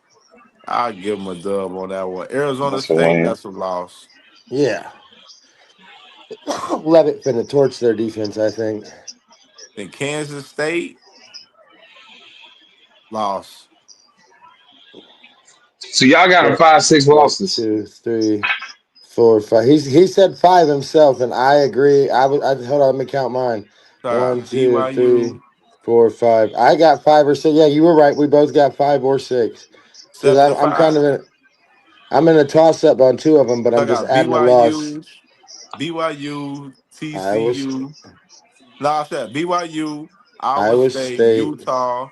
I'll give them a dub on that one. Arizona That's a State, win. that's a loss. Yeah. Levitt finna torch their defense, I think. And Kansas State, loss. So y'all got him 5-6 One, losses. 2, 3, 4, 5. He said 5 himself, and I agree. Hold on, let me count mine. 1, 2, 3, BYU, 4, 5. I got 5 or 6. Yeah, you were right. We both got 5 or 6. Because seven to I'm kind five. of I'm in a toss up on 2 of them, but I I'm just got adding a loss. BYU, Iowa, TCU. No, I said BYU, Iowa Iowa State, State, Utah,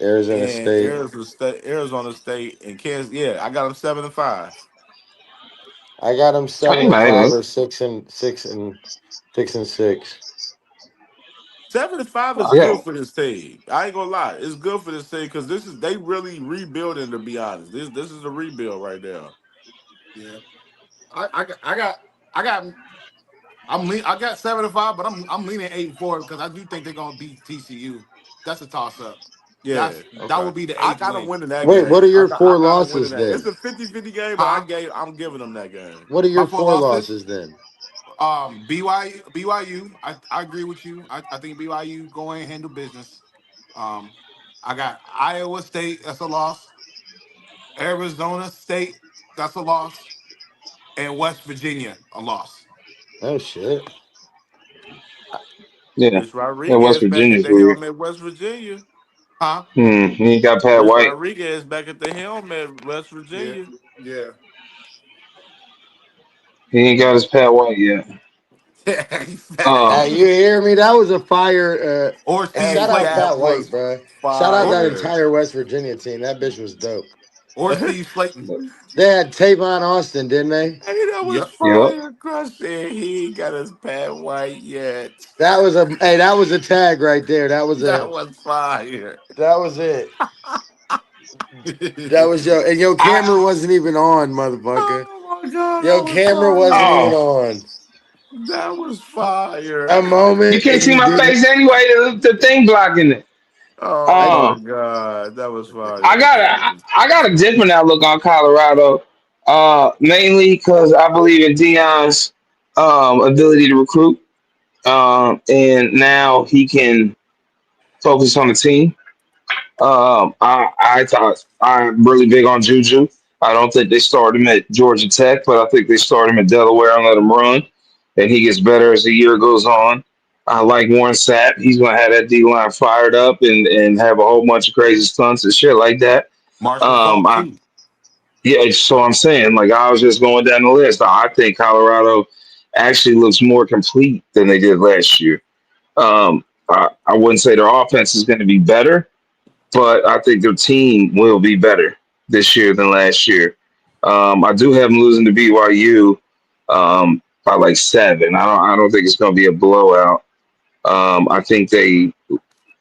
Arizona and State. Arizona State, and Kansas. Yeah, I got them 7-5. I got them I 7 ain't and mad at 5 it. or 6 and 6. 7-5 is I got good for this team. I ain't gonna lie, it's good for this team because they really rebuilding. To be honest, this is a rebuild right now. Yeah. I got I got 7-5, but I'm leaning 8-4 because I do think they're gonna beat TCU. That's a toss up. Yeah, That okay. would be the I eighth got them win. winning that Wait, game. what are your I 4 got them winning losses that. It's then? a 50-50 game, but Huh? I'm giving them that game. What are My your four 4 losses. losses then? BYU. I agree with you. I think BYU go in and handle business. Um, I got Iowa State. That's a loss. Arizona State. That's a loss. And West Virginia a loss. Oh shit. yeah. Rich Yeah, West Rodriguez back at Virginia's the weird. helm at West Virginia. Huh? He ain't got Pat Rich White. Rodriguez back at the helm at West Yeah. Virginia. Yeah. He ain't got his Pat White yet. Hey, you hear me? That was a fire. Or Steve Shout out That Pat Slayton. White, was bro. Shout out Or that fire. entire West Virginia team. That bitch was dope. Steve Slayton. They had Tavon Austin, didn't they? Hey, that was Yep. Yep. fire. Crush said he ain't got his Pat White yet. That was a tag right there. That was fire. That was it. That was your camera I wasn't even on, motherfucker. Oh my god, that Your was camera wasn't fire. even oh, on. That was fire. A you moment can't and see you my didn't. face anyway. The thing blocking it. Oh I my Um, god, that was I fire. got I got a different outlook on Colorado. Mainly because I believe in Dion's ability to recruit. And now he can focus on the team. I thought I'm really big on Juju. I don't think they start him at Georgia Tech, but I think they start him at Delaware and let him run, and he gets better as the year goes on. I like Warren Sapp. He's going to have that D line fired up and have a whole bunch of crazy stunts and shit like that. Marshall Falk I too. Yeah, so I'm saying like I was just going down the list. I think Colorado actually looks more complete than they did last year. I wouldn't say their offense is going to be better, but I think their team will be better this year than last year. I do have them losing to BYU by like 7. I don't think it's going to be a blowout. I think they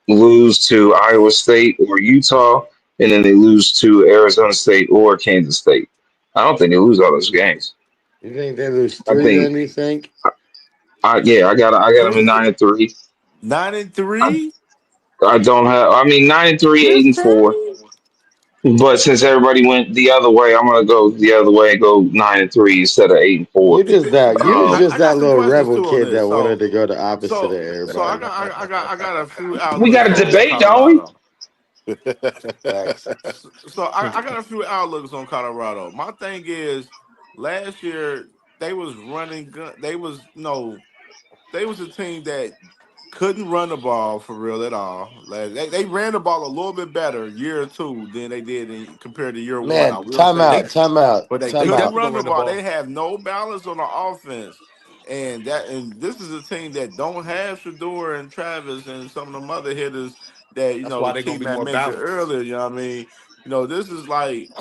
lose to Iowa State or Utah, and then they lose to Arizona State or Kansas State. I don't think they lose all those games. You think they lose I 3 think, then, you think? I got them in 3, 9-3. nine and I, three. I don't have. I mean 9-3, eight This and four. team. But since everybody went the other way, I'm gonna go the other way and go 9-3 instead of 8-4. You was just I that got some little questions rebel too on kid this. that wanted to go the opposite of I everybody. got a few We got outlooks a on debate, don't we? Colorado. Facts. So I got a few outlooks on Colorado. My thing is, last year they was running gun. They was they was a team that couldn't run the ball for real at all. Like, they ran the ball a little bit better year two than they did compared to year one. I Man, will say timeout, that, timeout, but they They couldn't timeout. definitely run gonna the run the ball. They ball. have no balance on the offense, and this is a team that don't have Shador and Travis and some of them other hitters that That's why the they're gonna team be had more mentioned balanced. earlier. You know what I mean? This is like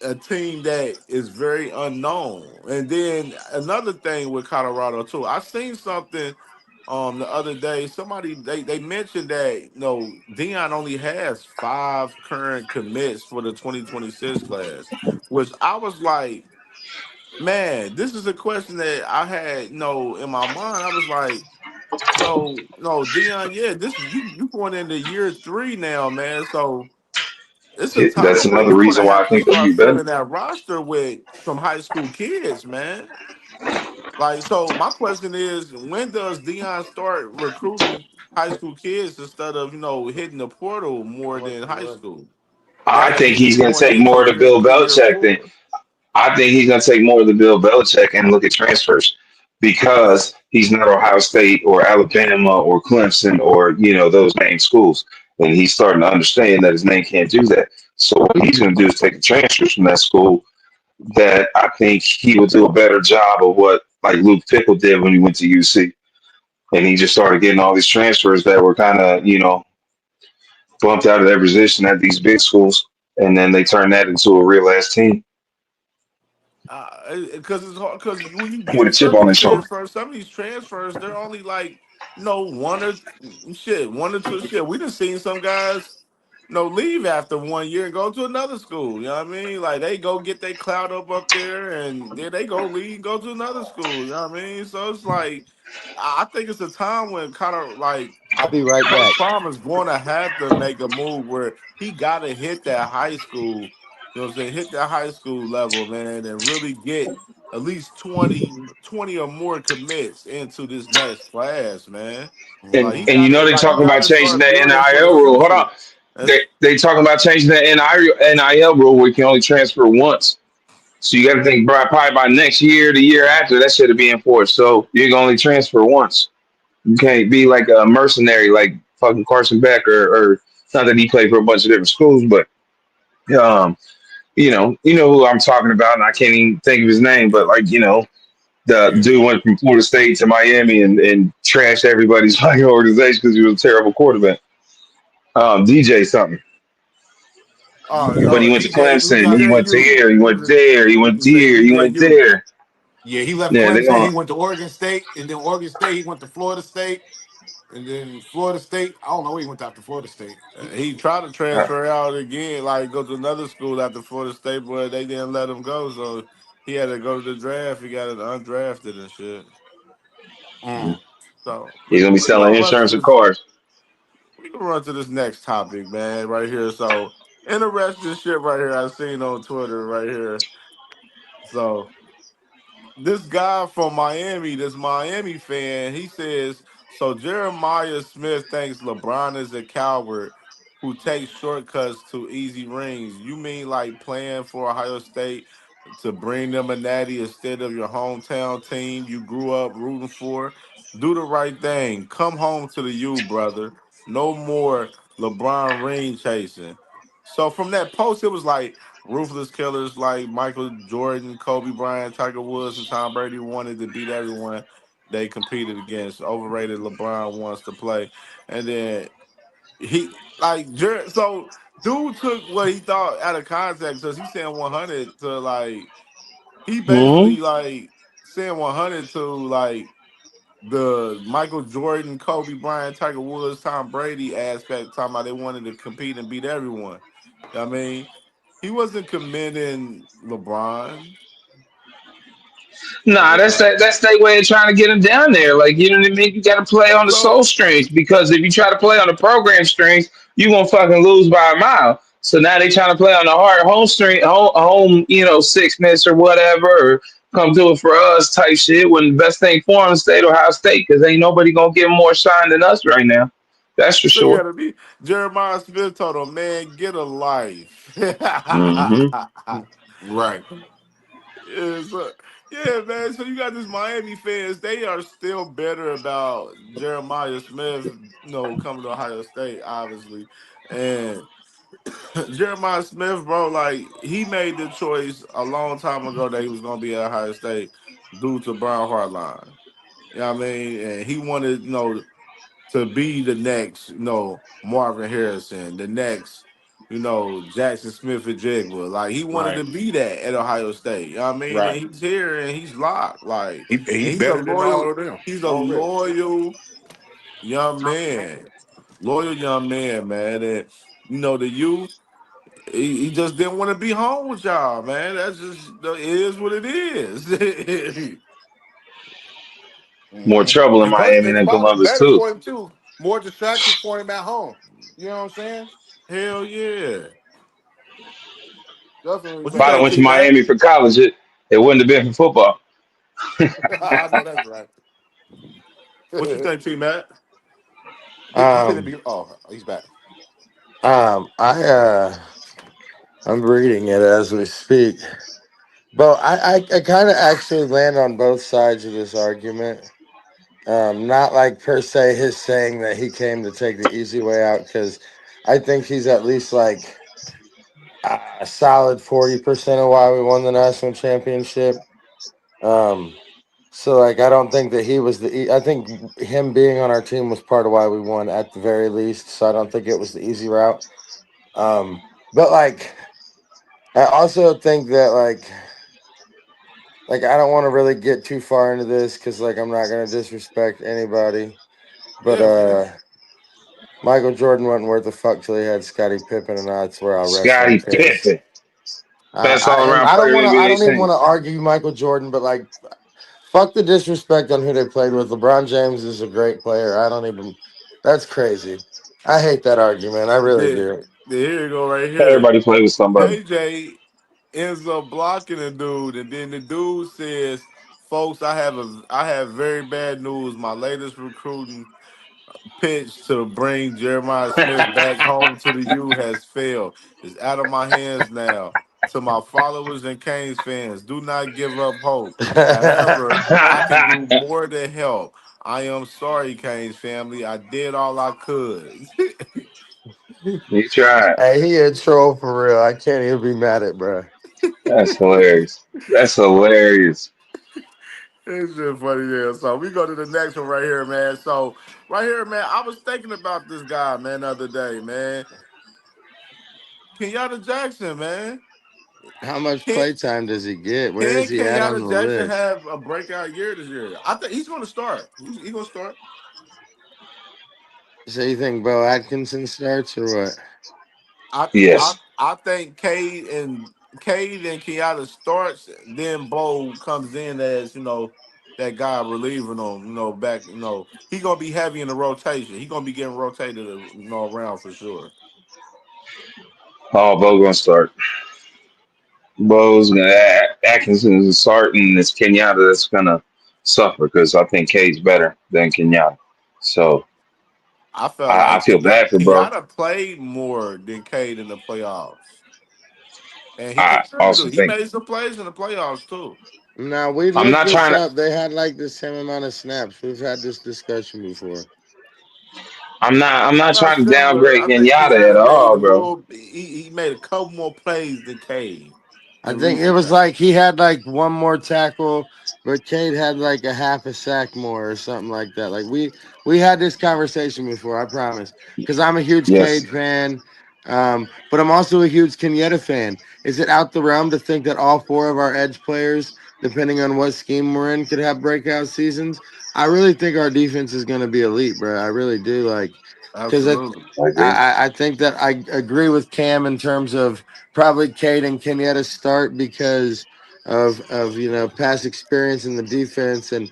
a team that is very unknown. And then another thing with Colorado too, I seen something the other day. Somebody they mentioned that Dion only has 5 current commits for the 2026 class, which I was like, man, this is a question that I had in my mind. I was like, so no, Dion, yeah, this is you going into year 3 now, man. So it's a That's time where another you're gonna reason why have I to think they'll start be better. filling that roster with some high school kids, man. Like, so my question is, when does Dion start recruiting high school kids instead of hitting the portal more What than high what school? Now I that think we he's going to going take into more of the year Bill 3, year Belichick thing. 4. I think he's going to take more of the Bill Belichick and look at transfers because he's not Ohio State or Alabama or Clemson or those main schools, and he's starting to understand that his name can't do that. So what he's going to do is take the transfers from that school. That I think he will do a better job of what like Luke Fickle did when he went to UC, and he just started getting all these transfers that were kind of bumped out of their position at these big schools, and then they turned that into a real ass team Because it's hard. Because when you with a get chip some of on these his shoulder. transfers, they're only like one or two shit. We done seen some guys leave after 1 year and go to another school. You know what I mean? Like they go get their clout up there, and then they go leave and go to another school. You know what I mean? So it's like I think it's a time when kind of like I'll be right Coach back. Prime is going to have to make a move where he got to hit that high school. You know what I'm saying? Hit that high school level, man, and really get at least 20 or more commits into this next class, man. Like And they he talking got about to changing start the building for the NIL rule. Hold on, future. That's they talking about changing the NIL rule where you can only transfer once. So you got to think probably by next year, the year after, that should be enforced. So you can only transfer once. You can't be like a mercenary like fucking Carson Beck or not that he played for a bunch of different schools, but um, you know who I'm talking about, and I can't even think of his name, but like the yeah. dude went from Florida State to Miami and trashed everybody's fucking organization because he was a terrible quarterback. DJ something, but he went to He Clemson. got He went to here. He He went was there. He went here. He went DJU. there. yeah, he left Yeah, they Clemson, he all. went to Oregon State, and then Oregon State, he went to Florida State, and then Florida State, I don't know where he went after Florida State. He tried to transfer out again, like go to another school after Florida State, but they didn't let him go. So he had to go to the draft. He got it undrafted and shit. Mm. So He's gonna be we selling gonna run to insurance and this. cars. We gonna run to this next topic, man. Right here. So interesting shit right here. I seen on Twitter right here. So this guy from Miami, this Miami fan, he says, so Jeremiah Smith thinks LeBron is a coward who takes shortcuts to easy rings. You mean like playing for Ohio State to bring them a natty instead of your hometown team you grew up rooting for? Do the right thing. Come home to the U, brother. No more LeBron ring chasing. So from that post, it was like, ruthless killers like Michael Jordan, Kobe Bryant, Tiger Woods, and Tom Brady wanted to beat everyone they competed against. Overrated LeBron wants to play. And then so dude took what he thought out of context because he's saying 100 to like, he Hmm. basically like saying 100 to like the Michael Jordan, Kobe Bryant, Tiger Woods, Tom Brady aspect, talking about they wanted to compete and beat everyone. I mean, he wasn't commending LeBron. Nah, that's their way of trying to get him down there. Like you know what I mean? You got to play on the soul So strings because if you try to play on the program strings, you gonna fucking lose by a mile. So now they trying to play on the hard home string, home sickness or whatever, or come do it for us type shit. When the best thing for them is stay at Ohio State because ain't nobody gonna get more shine than us right now. That's for so you sure. gotta be Jeremiah Smith told him, man, get a life. Hmm. Right. Yeah, man. So you got this Miami fans. They are still better about Jeremiah Smith, coming to Ohio State, obviously. And Jeremiah Smith, bro, like he made the choice a long time ago that he was gonna be at Ohio State due to Brian Hartline. You know what I mean? And he wanted, to be the next, Marvin Harrison, the next, Jackson Smith and Jigba. Like he wanted Right. to be that at Ohio State. You know what I mean? And Right. he's here and he's locked. Like, He and he's a better than all loyal, of them he's a already. loyal young man. Loyal young man, man. And the youth, he just didn't want to be home with y'all, man. That's just it is what it is. More Mhm. trouble in And plus, Miami it's than probably Columbus better too. for him too. More distractions for him at home. You know what I'm saying? Hell yeah. Definitely What you If I'd have better. think, went to T Mac? Miami for college, it wouldn't have been for football. I know that's right. What you think, T Mac? He said it Um, be. Oh, he's back. I I'm reading it as we speak. But I kind of actually land on both sides of this argument. Not like per se his saying that he came to take the easy way out, because I think he's at least like a solid 40% of why we won the national championship. Um, so like I don't think that he was I think him being on our team was part of why we won at the very least. So I don't think it was the easy route. But like I also think that like I don't want to really get too far into this because like I'm not gonna disrespect anybody. But Yeah, for sure. Michael Jordan wasn't worth a fuck till he had Scottie Pippen, and that's where I'll rest my Scottie case. Pippen, best all And around I don't player want in to. the I NBA don't even want to since. argue Michael Jordan, but like, fuck the disrespect on who they played with. LeBron James is a great player. I don't even. That's crazy. I hate that argument. I really There, do. here you go, right here. Everybody play with somebody. KJ ends up blocking the dude, and then the dude says, "Folks, I have very bad news. My latest recruiting pitch to bring Jeremiah Smith back home to the U has failed. It's out of my hands now. To my followers and Canes fans, do not give up hope. However, I can do more to help. I am sorry, Canes family. I did all I could." You tried. Hey, he a troll for real. I can't even be mad at bro. That's hilarious. That's hilarious. It's just funny there. So we go to the next one right here, man. So right here, man, I was thinking about this guy, man, the other day, man. Kenyatta Jackson, man. How much Can playtime does he get? Where can is he at on Kenyatta the Jackson list? have a breakout year this year? I think he's going to start. He's going to start. So you think Bo Atkinson starts or what? I I Yes. I think Cade and Kenyatta starts. Then Bo comes in as that guy relieving him. Back. He gonna be heavy in the rotation. He gonna be getting rotated. Around for sure. Oh, Bo gonna start. Atkinson is starting. It's Kenyatta that's gonna suffer because I think K's better than Kenyatta. So I felt I like feel bad for Bo. Kenyatta played more than Cade in the playoffs, and he I also contributed. He think made some plays in the playoffs too. Now we I'm looked not this trying to. up. They had like the same amount of snaps. We've had this discussion before. I'm not Not trying to similar. downgrade I think Kenyatta at Kenyatta made all, a bro. little. He made a couple more plays than Cade I in think it recent was games. like he had like one more tackle, but Cade had like a half a sack more or something like that. Like we had this conversation before, I promise. Because I'm a huge Yes. Cade fan, but I'm also a huge Kenyatta fan. Is it out the realm to think that all four of our edge players, depending on what scheme we're in, could have breakout seasons? I really think our defense is going to be elite, bro. I really do. Like, because Absolutely. I agree. I think that I agree with Cam in terms of probably Cade and Kenyatta start because of past experience in the defense and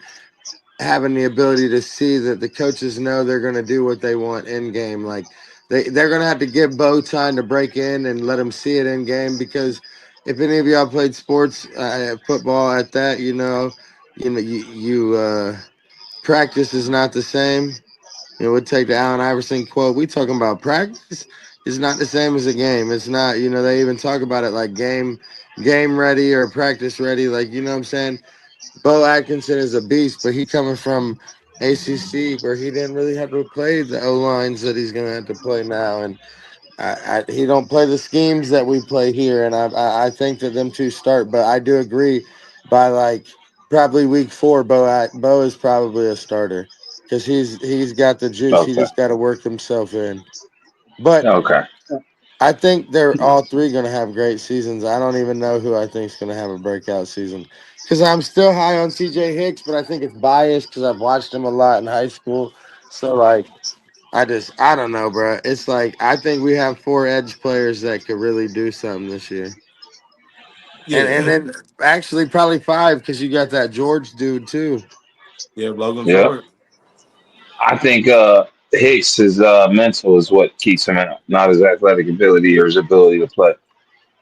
having the ability to see that the coaches know they're going to do what they want in game. Like they're going to have to give Bo time to break in and let him see it in game, because if any of y'all played sports, football at that, practice is not the same. We'll take the Allen Iverson quote. We talking about practice is not the same as a game. It's not, they even talk about it like game game ready or practice ready. Like, you know what I'm saying? Bo Atkinson is a beast, but he coming from ACC where he didn't really have to play the O lines that he's gonna have to play now, and he don't play the schemes that we play here, and I think that them two start, but I do agree by like probably week 4, Bo is probably a starter because he's got the juice. He Okay. just got to work himself in, but. Okay. I think they're all three going to have great seasons. I don't even know who I think is going to have a breakout season because I'm still high on CJ Hicks, but I think it's biased because I've watched him a lot in high school. So, like, I don't know, bro. It's like, I think we have 4 edge players that could really do something this year. And Yeah, then actually probably 5 because you got that George dude, too. yeah, Logan Yeah. George. I think Hicks' mental is what keeps him out, not his athletic ability or his ability to play.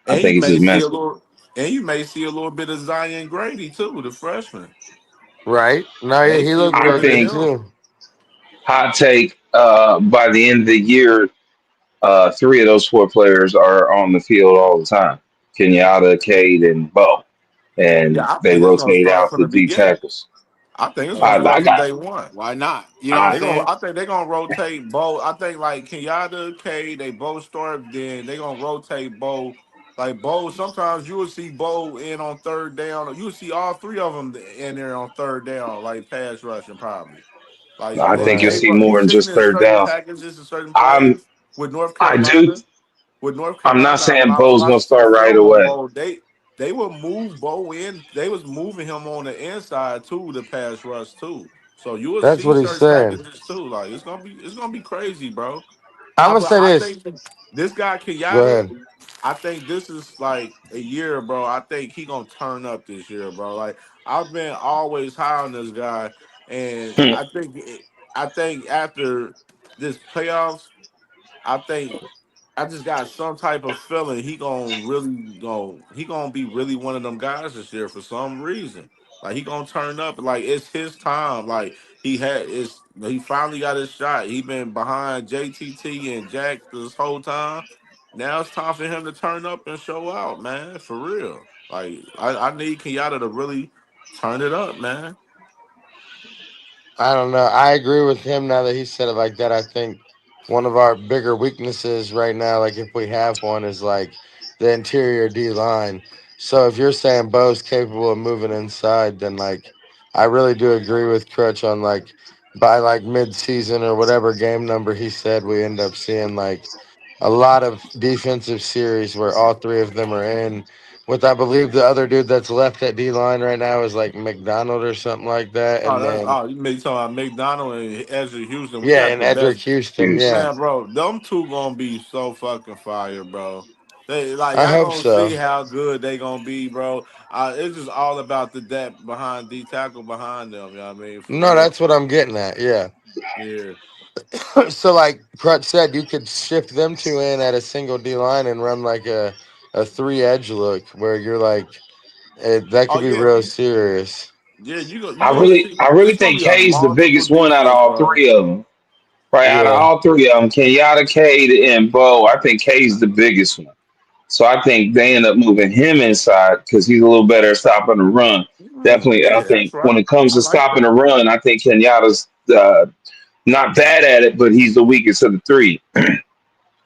I And you think it's may his see a mental. little, and you may see a little bit of Zion Grady too, the freshman. Right? No, yeah, May he see a looked little I real bit of good, think him. too. hot take by the end of the year, 3 of those 4 players are on the field all the time. Kenyatta, Cade, and Bo, Yeah, and I they think it's gonna rotate start out from the the D beginning. tackles. I think it's Hey, gonna I, start I from got day one. why not? You know what I'm I, saying? I think they're gonna rotate Bo. I think like Kenyatta, K, they both start. Then they gonna rotate Bo. Like Bo, sometimes you will see Bo in on third down. You will see all 3 of them in there on third down, like pass rushing probably. Like I think you'll Right. see you more than seen just in third certain down. packages and certain I'm plays with North I do. Carolina. With North I'm not Carolina, when saying I was Bo's gonna watching the start right film on away. Bo, they would move Bo in. They was moving him on the inside too, the pass rush too. So you will That's see what he's certain saying. packages too. Like it's gonna be crazy, bro. I'm going to But say I this. think this guy Go Kenyatta, ahead. I think this is like a year, bro. I think he gonna turn up this year, bro. Like I've been always high on this guy, and I think after this playoffs, I think I just got some type of feeling he gonna be really one of them guys this year for some reason. Like he gonna turn up. Like it's his time. Like he finally got his shot. He been behind JTT and Jack this whole time. Now it's time for him to turn up and show out, man. For real. Like I need Kenyatta to really turn it up, man. I don't know. I agree with him now that he said it like that. I think one of our bigger weaknesses right now, like if we have one, is like the interior D line. So if you're saying Bo's capable of moving inside, then like I really do agree with Crutch on like by like mid season or whatever game number he said, we end up seeing like a lot of defensive series where all 3 of them are in. With I believe the other dude that's left at D line right now is like McDonald or something like that, Oh, and that's then you may talking about McDonald and Ezra Houston. We yeah, got and the Edric best. Houston. Houston. Yeah, Man, bro, them two gonna be so fucking fire, bro. They like I y'all hope gonna see so. how good they gonna be, bro. It's just all about the depth behind D tackle behind them. You know what I mean? For No, real. that's what I'm getting at. Yeah. Yeah. So, like Crutch said, you could shift them 2 in at a single D line and run like a 3 edge look where you're like that Oh could be yeah, real serious. yeah. You I gonna really, see? I really It's gonna think be a K's the multiple biggest one out of defense, all bro. 3 of them. Right out of Yeah, all 3 of them, Kenyatta, Cade, and Bo, I think K's the biggest one. So I think they end up moving him inside because he's a little better at stopping the run. Definitely, I Yeah, that's think when right. it comes I to like stopping the that. run, I think Kenyatta's not bad at it, but he's the weakest of the 3. I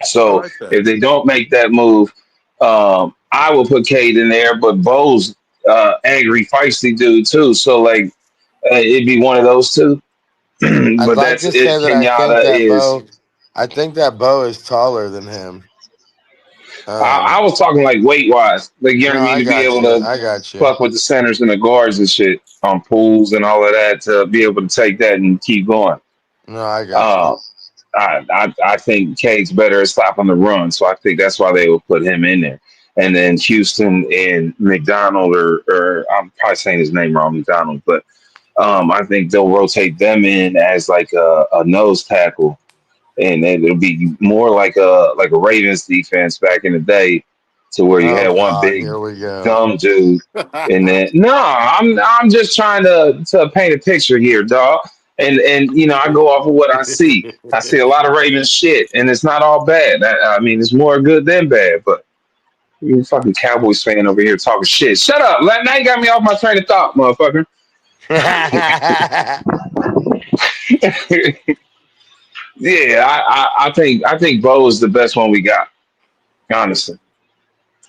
So like that. if they don't make that move, I will put Cade in there. But Bo's angry, feisty dude too. So like it'd be one of those 2. I'd But like that's to it. say that Kenyatta is. I think that Bo is taller than him. I was talking like weight wise, like you know No, what I mean, I to be got able you. to I got you. fuck with the centers and the guards and shit on pools and all of that to be able to take that and keep going. No, I got you. Uh, I think Cade's better at stopping the run, so I think that's why they will put him in there. And then Houston and McDonald, or I'm probably saying his name wrong, McDonald, but I think they'll rotate them in as like a nose tackle, and then it'll be more like a Ravens defense back in the day, to where you Oh had one God, big here we go. dumb dude, and then no, I'm just trying to paint a picture here, dog. And I go off of what I see. I see a lot of Ravens shit, and it's not all bad. I mean, it's more good than bad, but You fucking Cowboys fan over here talking shit. Shut up! Now you got me off my train of thought, motherfucker. Yeah, I think Bo is the best one we got. Honestly,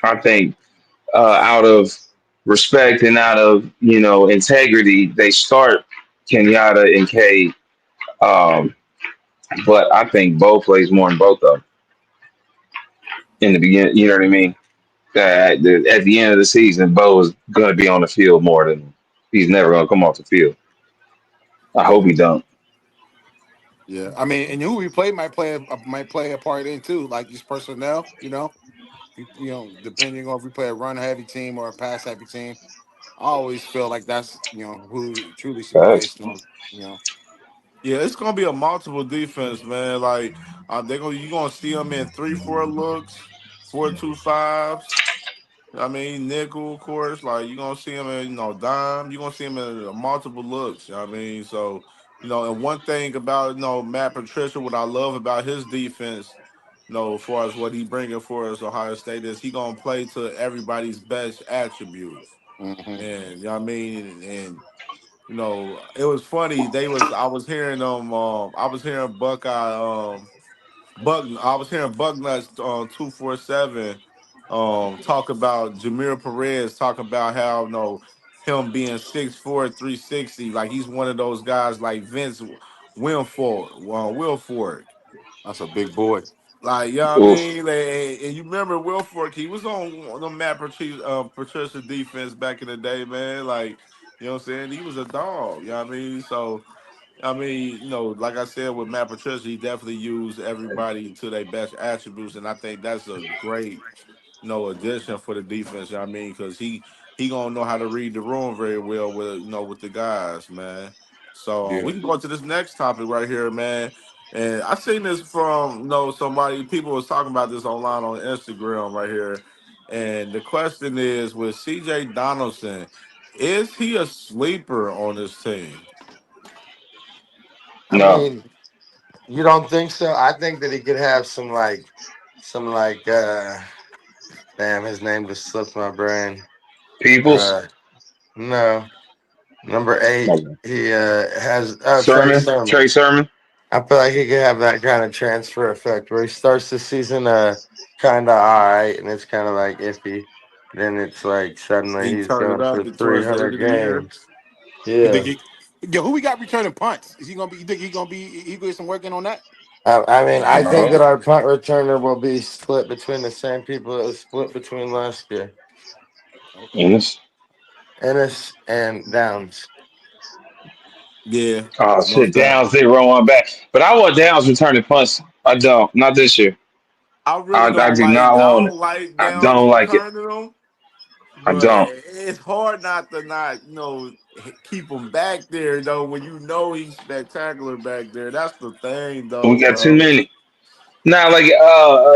I think out of respect and out of integrity, they start Kenyatta and K. Um, but I think Bo plays more than both of them in the beginning. You know what I mean? At the end of the season, Bo is going to be on the field more than he's never going to come off the field. I hope Yeah, he don't. yeah. I mean, and who we play might play a part in too, like these personnel. Depending on if we play a run heavy team or a pass heavy team. I always feel like that's who we truly should be Facts. facing on. You know. Yeah, it's gonna be a multiple defense, man. Like you gonna see them in 3-4 looks, 4-2-5s. I mean, nickel, of course. Like you gonna see him in, dime. You gonna see him in multiple looks. You know what I mean, so and one thing about Matt Patricia, what I love about his defense, as far as what he bringing for us, Ohio State is he gonna play to everybody's best attributes. Hmm. And you know what I mean, and it was funny. I was hearing them. I was hearing Buckeye. I was hearing Bucknuts on 247 talk about Jameer Perez, talk about how him being 6'4", 360, like he's one of those guys like Vince Wilfork. That's a big boy. Like, you know what I Oof. mean? Like, and you remember Wilfork, he was on the Patricia defense back in the day, man. Like, you know what I'm saying? He was a dog, you know what I mean? So I mean, like I said with Matt Patricia, he definitely used everybody to their best attributes, and I think that's a great, addition for the defense. You know what I mean, because he gonna know how to read the room very well with with the guys, man. So Yeah. we can go to this next topic right here, man. And I seen this from somebody. People was talking about this online on Instagram right here, and the question is: with C.J. Donaldson, is he a sleeper on this team? I No. mean, you don't think so? I think that he could have some like damn, his name just slipped my brain. Peoples. Uh no. Number 8. Okay. He has Trey Sermon. Trey Sermon. Sermon. I feel like he could have that kind of transfer effect where he starts the season kinda alright and it's kinda like iffy. Then it's like suddenly He he's turned it going up for towards the 300 end of the year. games. You think Yeah. who we got returning punts? Is he gonna be? You think he gonna be? He get some working on that? I mean, I think No. that our punt returner will be split between the same people that was split between last year. Okay. Ennis. Ennis and Downs. Yeah, Oh most shit, Downs definitely. did run one back, but I want Downs returning punts. I don't. Not this year. I really I don't do like. not I want don't it. like I Downs don't like it. returning them, I but don't. it's hard not to not keep him back there though. When he's spectacular back there, that's the thing We though, got too bro. many. Now, like,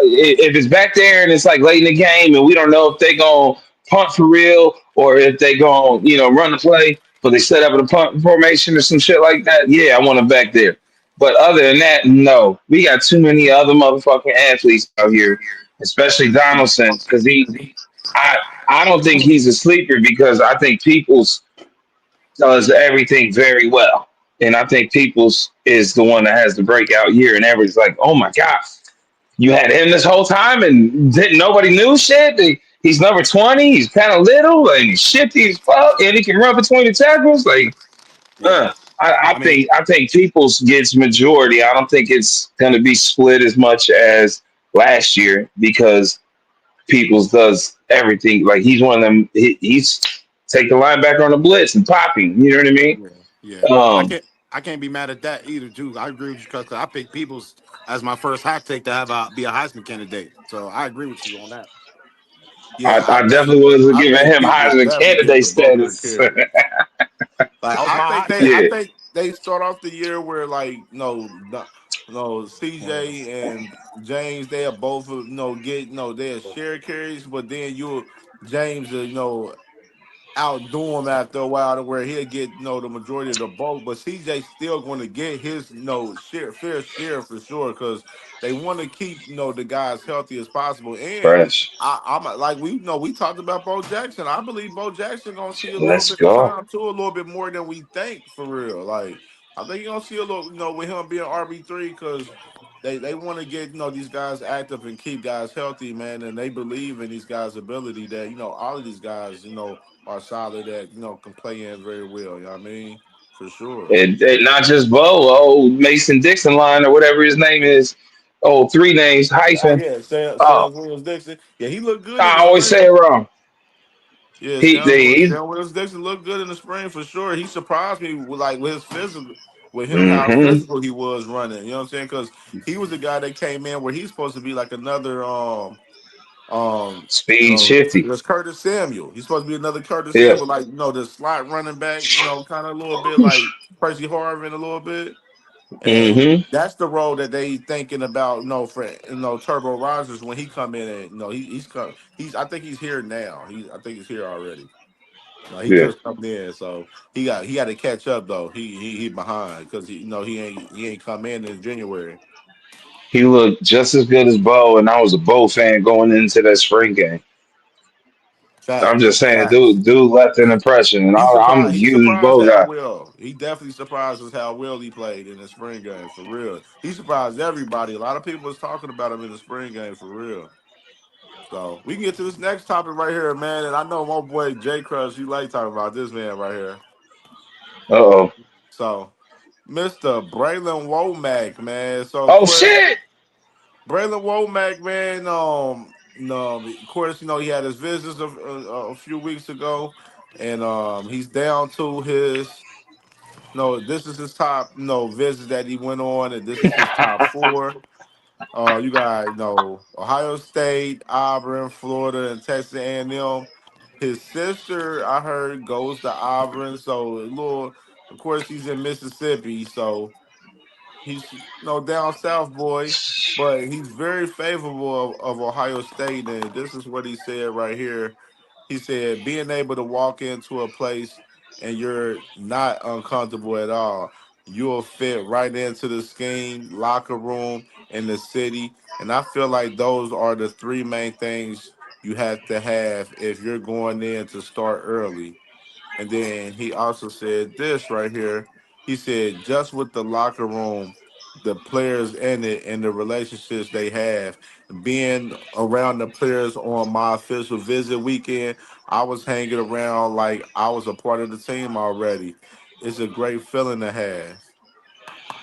if it's back there and it's like late in the game and we don't know if they gonna punt for real or if they gonna, run the play, but they set up in a punt formation or some shit like that. Yeah, I want them back there. But other than that, no. We got too many other motherfucking athletes out here, especially Donaldson, because I, I don't think he's a sleeper because I think Peoples does everything very well. And I think Peoples is the one that has the breakout year, and everybody's like, "Oh my god, you had him this whole time, and didn't nobody knew shit. He's number 20. He's kind of little and he's shifty as fuck, and he can run between the tackles. Like, Yeah. I I mean, think Peoples gets majority. I don't think it's going to be split as much as last year because Peoples does everything. Like he's one of them. He's take the linebacker on the blitz and pop him. You know what I mean? yeah, yeah. I Um, can't. I can't be mad at that either, too. I agree with you because I picked Peoples as my first hot take to have be a Heisman candidate. So I agree with you on that. Yeah, I definitely was I giving think him people Heisman definitely get candidate the bulk of the status. carry. Like That was my hot take. I Yeah. think they start off the year where like no CJ and James they are both get they are share carries, but then you James outdo him after a while to where he'll get the majority of the vote, but CJ still going to get his fair share for sure because they want to keep the guys healthy as possible. And Fresh. I'm like we talked about Bo Jackson. I believe Bo Jackson gonna see a little Let's bit of go. time too, a little bit more than we think for real. Like I think you're gonna see a little with him being RB3 because. They want to get these guys active and keep guys healthy, man, and they believe in these guys' ability that all of these guys are solid that can play in very well. You know what I mean? For sure. It not just Bo, oh Mason Dixon line or whatever his name is. Oh, three names Oh hyphen. yeah, Oh, Sam Williams Dixon. Yeah, he looked good in I the always say it spring. wrong. Yeah, He, they, Sam Williams Dixon looked good in the spring for sure. He surprised me with his physical, with him how mm-hmm. physical he was running. You know what I'm saying? Because he was the guy that came in where he's supposed to be like another um Speed shifty. there's Curtis Samuel. He's supposed to be another Curtis Yeah. Samuel, like the slot running back. Kind of a little bit like Percy Harvin a little bit. And Mm-hmm. that's the role that they thinking about, for Turbo Rogers when he come in and he's come I think he's here now. I think he's here already. No, he Yeah. just come in, so he got to catch up though. He behind because he ain't come in January. He looked just as good as Bo, and I was a Bo fan going into that spring game. I'm Facts, just saying, facts. dude left an impression, and He I'm a surprised. He huge surprised Bo how guy. well. He definitely surprised us how well he played in the spring game for real. He surprised everybody. A lot of people was talking about him in the spring game for real. So we can get to this next topic right here, man. And I know my boy Jay Crush, you like talking about this man right here. Uh-oh. So Mr. Braylon Womack, man. So of Oh course, shit! Braylon Womack, man. No, of course, he had his visits a few weeks ago, and he's down to his. No, this is his top visits that he went on, and this is his top four. You got Ohio State, Auburn, Florida, and Texas A&M. His sister, I heard, goes to Auburn, so a little. Of course, he's in Mississippi, so he's down south boy, but he's very favorable of Ohio State, and this is what he said right here. He said being able to walk into a place and you're not uncomfortable at all. You'll fit right into the scheme, locker room, and the city. And I feel like those are the three main things you have to have if you're going in to start early. And then he also said this right here. He said, just with the locker room, the players in it, and the relationships they have, being around the players on my official visit weekend, I was hanging around like I was a part of the team already. It's a great feeling to have.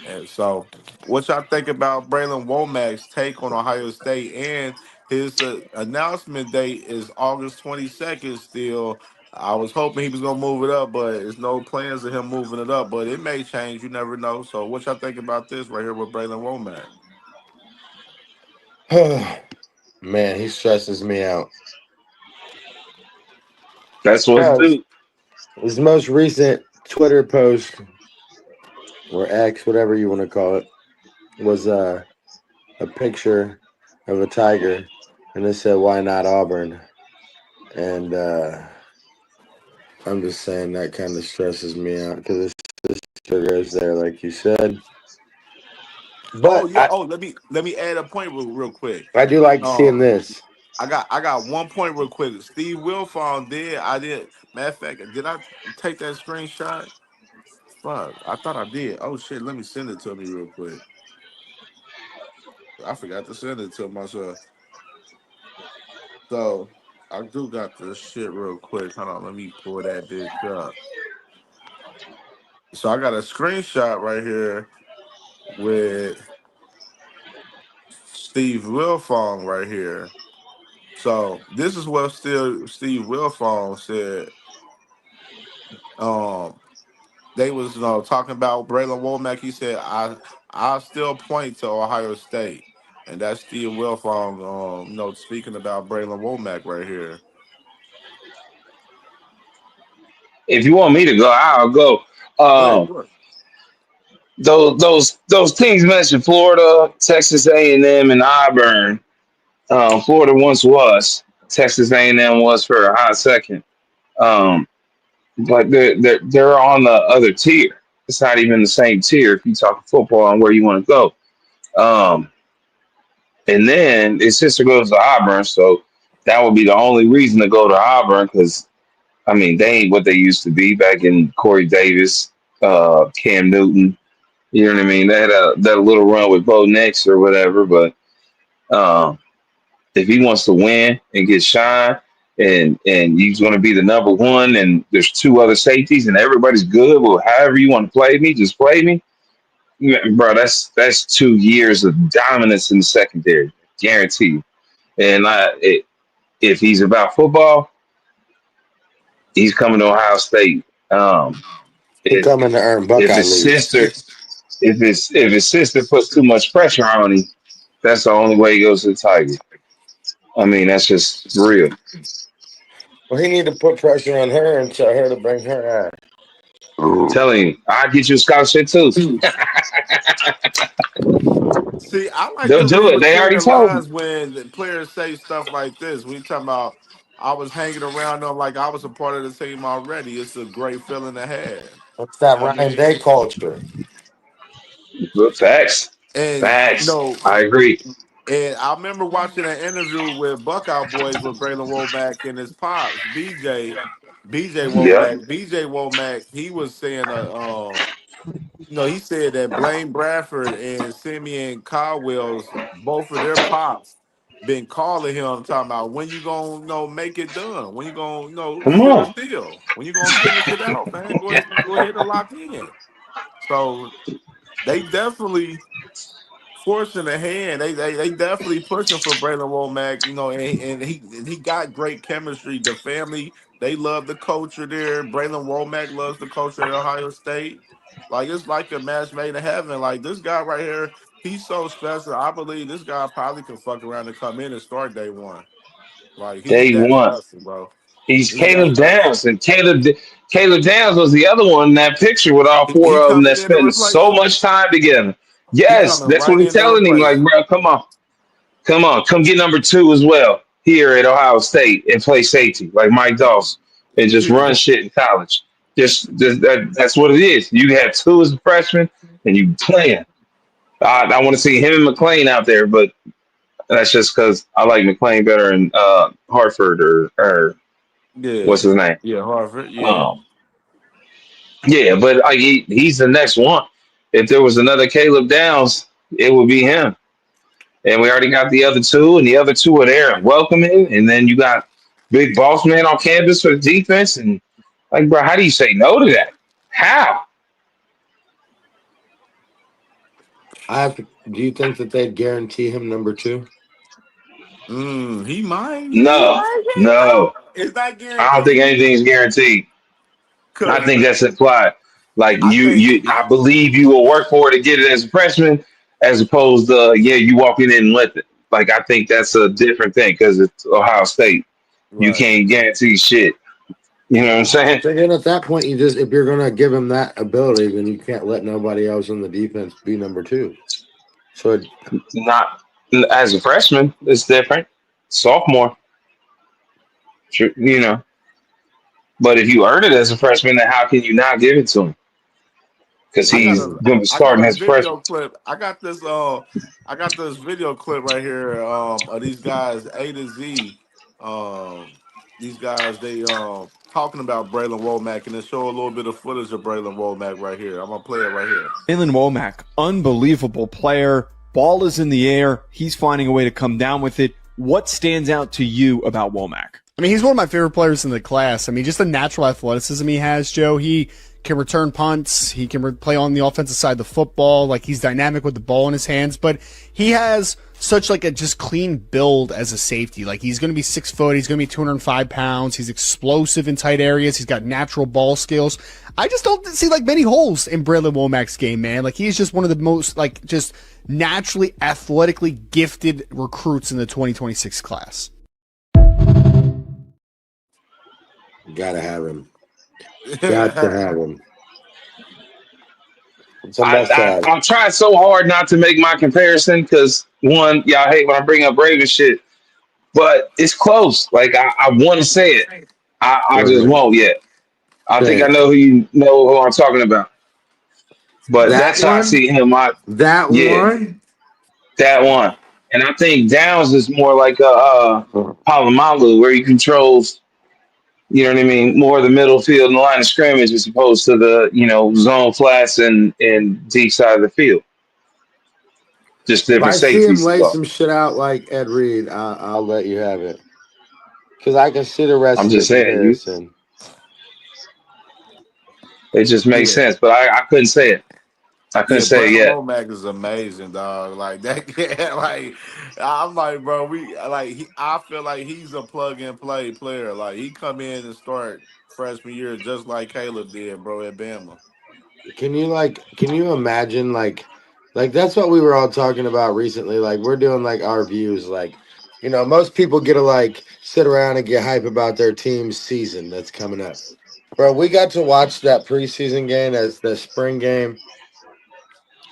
And so, what y'all think about Braylon Womack's take on Ohio State and his announcement date is August 22nd still. I was hoping he was gonna move it up, but there's no plans of him moving it up. But it may change. You never know. So, what y'all think about this right here with Braylon Womack? Man, he stresses me out. That's what's Because due. his most recent Twitter post or X, whatever you want to call it, was a picture of a tiger, and it said, "Why not Auburn?" And I'm just saying that kind of stresses me out because his sister goes there, like you said. Oh But yeah. Oh, let me add a point real quick. I do like seeing Um, this. I got one point real quick. Steve Wilfong did. I did. Matter of fact, did I take that screenshot? Fuck, I thought I did. Oh shit, let me send it to me real quick. I forgot to send it to myself. So I do got this shit real quick. Hold on, let me pull that bitch up. So I got a screenshot right here with Steve Wilfong right here. So this is what Steve Wilfong said. Um, they was talking about Braylon Womack. He said, I still point to Ohio State. And that's Steve Wilfong, speaking about Braylon Womack right here. If you want me to go, I'll go. Go ahead. Um, Go ahead. those teams mentioned, Florida, Texas A&M, and Auburn. Florida once was. Texas A&M was for a hot second. Um, but they're on the other tier. It's not even the same tier if you talk football and where you want to go. Um, and then his sister goes to Auburn, so that would be the only reason to go to Auburn because I mean they ain't what they used to be back in Corey Davis, Cam Newton. You know what I mean? They had that little run with Bo Nix or whatever, but um, if he wants to win and get shine and he's going to be the number one and there's two other safeties and everybody's good, well, however you want to play me, just play me. Yeah, bro, that's 2 years of dominance in the secondary, guarantee you. And if he's about football, he's coming to Ohio State. He If coming to earn if Buckeye his league. sister if his sister puts too much pressure on him, that's the only way he goes to the Tigers. I mean, that's just real. Well, he need to put pressure on her and tell her to bring her ass. Telling you, I'll get you a scholarship too. See, I like They'll to do read it. They between already the told me. lines when the players say stuff like this. We talking about I was hanging around them like I was a part of the team already. It's a great feeling to have. What's You that know what I Ryan mean? Day culture? But facts. And Facts. I agree. and I remember watching an interview with Buckeye Boys with Braylon Womack and his pops, BJ Yeah. Womack. BJ Womack, he was saying he said that Blaine Bradford and Simeon Caldwell's both of their pops been calling him talking about when you gonna make it done, when you gonna Come seal the on. deal, when you gonna finish it out, man. Go ahead and lock in. So they definitely forcing the hand. They definitely pushing for Braylon Womack, and he got great chemistry. The family, they love the culture there. Braylon Womack loves the culture at Ohio State. Like it's like a match made in heaven. Like this guy right here, he's so special. I believe this guy probably could fuck around and come in and start day one. Like he's Day that one. special, bro. He's He's that Caleb special. Downs. And Caleb Downs was the other one in that picture with all He four of them coming that in to spend so replace him. much time together. He Yes, coming that's right what he's in to telling him. replace Like, him. bro, come on. Come on. Come get number two as well here at Ohio State and play safety like Mike Dawson and just run shit in college. Just that's what it is. You have two as a freshman and you playing. I want to see him and McLean out there, but that's just because I like McLean better in Hartford or what's Yeah, his name? yeah, Harvard, yeah. Um, yeah, but like he's the next one. If there was another Caleb Downs, it would be him. And we already got the other two, and the other two are there and welcoming. And then you got big boss man on campus for the defense. And like, bro, how do you say no to that? How? Do you think that they'd guarantee him number two? He might. He No, might. No, no. it's not I don't think guaranteed. anything's guaranteed. I Cause think that's implied. Like I think I believe you will work for it to get it as a freshman, as opposed to you walking in and let it. Like I think that's a different thing because it's Ohio State. You right. can't guarantee shit. You know what I'm saying? So then at that point, if you're gonna give him that ability, then you can't let nobody else in the defense be number two. So Not as a freshman, it's different. Sophomore, sure, But if you earn it as a freshman, then how can you not give it to him? Because I got he's a going to be I got starting a as a freshman. video clip. I got this video clip right here of these guys A to Z. These guys they talking about Braylon Womack and they show a little bit of footage of Braylon Womack right here. I'm gonna play it right here. Braylon Womack, unbelievable player. Ball is in the air. He's finding a way to come down with it. What stands out to you about Womack? I mean, he's one of my favorite players in the class. I mean, just the natural athleticism he has, Joe. He can return punts. He can play on the offensive side of the football. Like, he's dynamic with the ball in his hands. But he has such, like, a just clean build as a safety. Like, he's going to be 6 foot. He's going to be 205 pounds. He's explosive in tight areas. He's got natural ball skills. I just don't see, like, many holes in Braylon Womack's game, man. Like, he's just one of the most, like, just naturally athletically gifted recruits in the 2026 class. gotta have him. Got to have him. It's a I'm trying so hard not to make my comparison because one, y'all hate when I bring up Ravens shit, but it's close. Like I want to say it, I just won't yet. I think I Okay. know who I'm talking about. But That that's how I one? see him. That Yeah, one? that one. And I think Downs is more like a Palomalu, where he controls, you know what I mean, more of the middle field and the line of scrimmage as opposed to the, zone flats and deep side of the field. Just If different I see him safeties lay involved. some shit out like Ed Reed, I'll let you have it. Because I can see the rest I'm of the just saying, comparison. it just makes Yeah. sense. But I couldn't say it. I couldn't Yeah, say it Brandon yet. Womack is amazing, dog. Like that kid, like I'm like, bro, I feel like he's a plug and play player. Like he come in and start freshman year just like Caleb did, bro, at Bama. Can you imagine like that's what we were all talking about recently. Like we're doing like our views. Like, most people get to like sit around and get hype about their team's season that's coming up. Bro, we got to watch that preseason game as the spring game.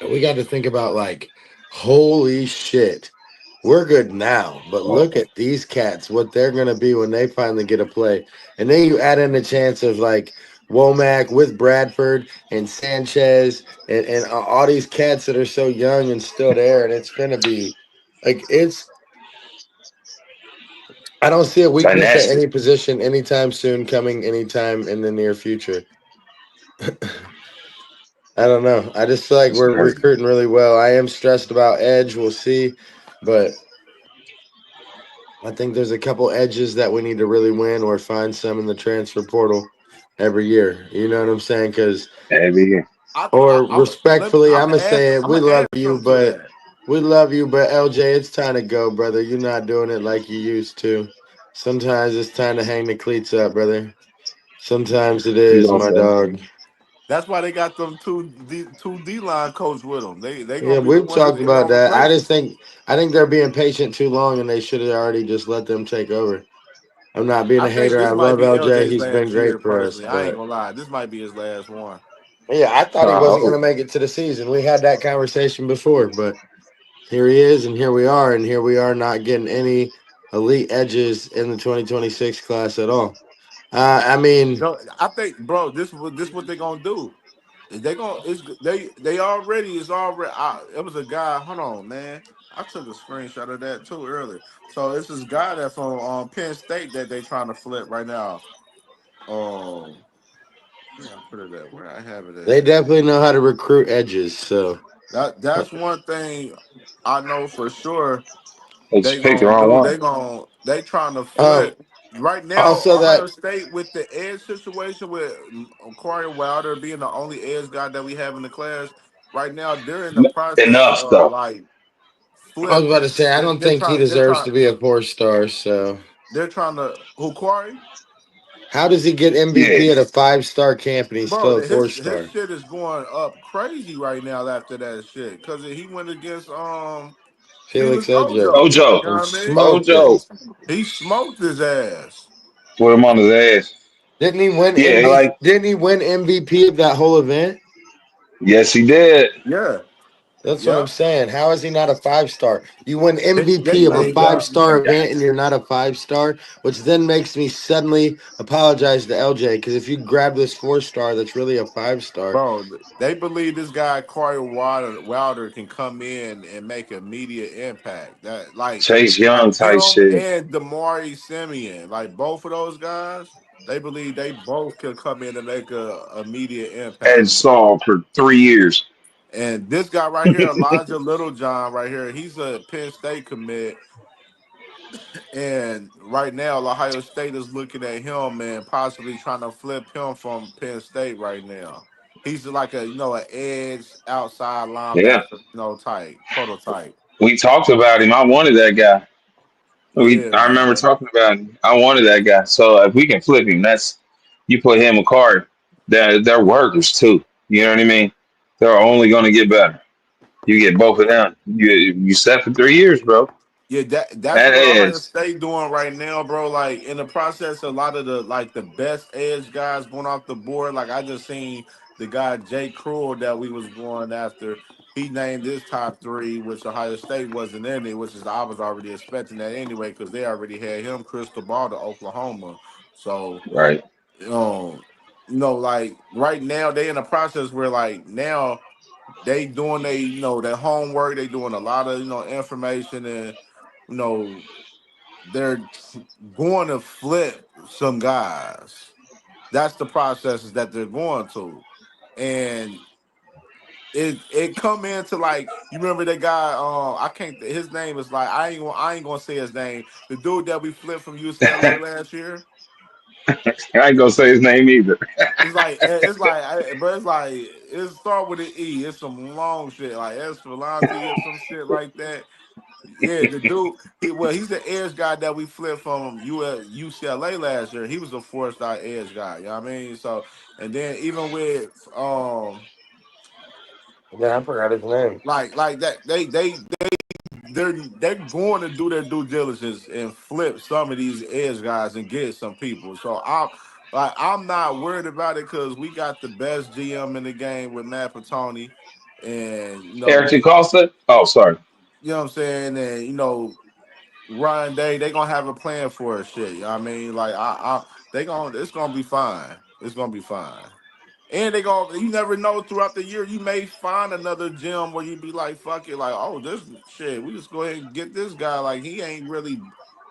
And we got to think about like, holy shit. We're good now, but look at these cats, what they're gonna be when they finally get a play. And then you add in the chance of like Womack with Bradford and Sanchez and all these cats that are so young and still there, and it's gonna be like I don't see a weakness at Dynastic. any position anytime soon coming anytime in the near future. I don't know. I just feel like It's we're crazy. recruiting really well. I am stressed about edge. We'll see, but I think there's a couple edges that we need to really win or find some in the transfer portal every year. You know what I'm saying? Because, Every year. or respectfully, I'm gonna say it. I'm We gonna love add you, something to but that. LJ, it's time to go, brother. You're not doing it like you used to. Sometimes it's time to hang the cleats up, brother. Sometimes it You is, gonna my say? dog. That's why they got them two D line coach with them. They Yeah, gonna be the we've ones that talked they about gonna that. replace them. I think they're being patient too long, and they should have already just let them take over. I'm not being I a think hater. I this might love be LJ. LJ's He's been last year great for us, personally. I ain't but gonna lie. This might be his last one. yeah, I thought he wasn't going Oh, to make it to the season. We had that conversation before, but here he is, and here we are not getting any elite edges in the 2026 class at all. I mean, No, I think, bro, this what they gonna do. They gonna they already is already. It was a guy. Hold on, man. I took a screenshot of that too earlier. So it's this guy that's on Penn State that they trying to flip right now. Um, yeah, I put it at where I have it they at. definitely know how to recruit edges. So, That's one thing I know for sure they they just picked the gonna wrong do. one. They trying to um, flip. Right now, also Ohio that State with the edge situation with Corey Wilder being the only edge guy that we have in the class. Right now, they're in the process Enough of though. like I was about to flipping. say, I don't think he deserves to be a 4 star. So, They're trying to who Corey, how does he get Yeah, MVP at a 5 star camp and he's bro. still a four His star? shit is going up crazy right now after that shit because he went against Felix Felix Ojo Ojo. You Ojo, know and what I mean? smoked him. Ojo, He smoked his ass. put him on his ass. Didn't he win Yeah, MVP? like Didn't he win MVP of that whole event? yes, he did. Yeah, That's what I'm yeah. saying. How is he not a 5 star? You win They MVP of a Young think five guy, star young guy. event and you're not a 5 star, which then makes me suddenly apologize to LJ because if you grab this 4 star, that's really a 5 star. Bro, they believe this guy Corey Wilder can come in and make immediate impact. That Chase Young like type him shit. and Damari Simeon, like both of those guys, they believe they both can come in and make a immediate Edge impact. Saul for 3 years. And this guy right here, Elijah Littlejohn, right here, he's a Penn State commit. And right now, Ohio State is looking at him and possibly trying to flip him from Penn State right now. He's like a an edge outside Yeah, linebacker, type prototype. we talked about him. I wanted that guy. Yeah, I remember man. talking about him. I wanted that guy. So if we can flip him, that's you put him a card. They're workers too. You know what I mean? They're only going to get better. You get both of them. You set for 3 years, bro. Yeah, that's That what Ohio is State doing right now, bro. Like in the process, a lot of the best edge guys going off the board. Like I just seen the guy Jay Cruel that we was going after. He named his top three, which Ohio State wasn't in it, which is I was already expecting that anyway because they already had him crystal ball to Oklahoma. So right. um, like right now they in a process where like now they doing their homework. They doing a lot of information, and you know they're going to flip some guys. That's the processes that they're going to, and it come into like you remember that guy. I can't. His name is like I ain't gonna say his name. The dude that we flipped from UCLA last year. I ain't gonna say his name either. But it's like it start with an E. It's some long shit like Escalante or some shit like that. Yeah, the dude. He's the edge guy that we flipped from UCLA last year. He was a 4-star edge guy. You know what I mean? So and then even with Yeah, I forgot his name. like that they're going to do their due diligence and flip some of these edge guys and get some people. So I'm not worried about it because we got the best GM in the game with Matt Patoni, and Eric Costa. Oh, sorry. you know what I'm saying, and Ryan Day, they gonna have a plan for us shit. You know what I mean? Like it's gonna be fine. It's gonna be fine. And you never know throughout the year, you may find another gym where you be like, fuck it, like, oh, this shit, we just go ahead and get this guy. Like, he ain't really,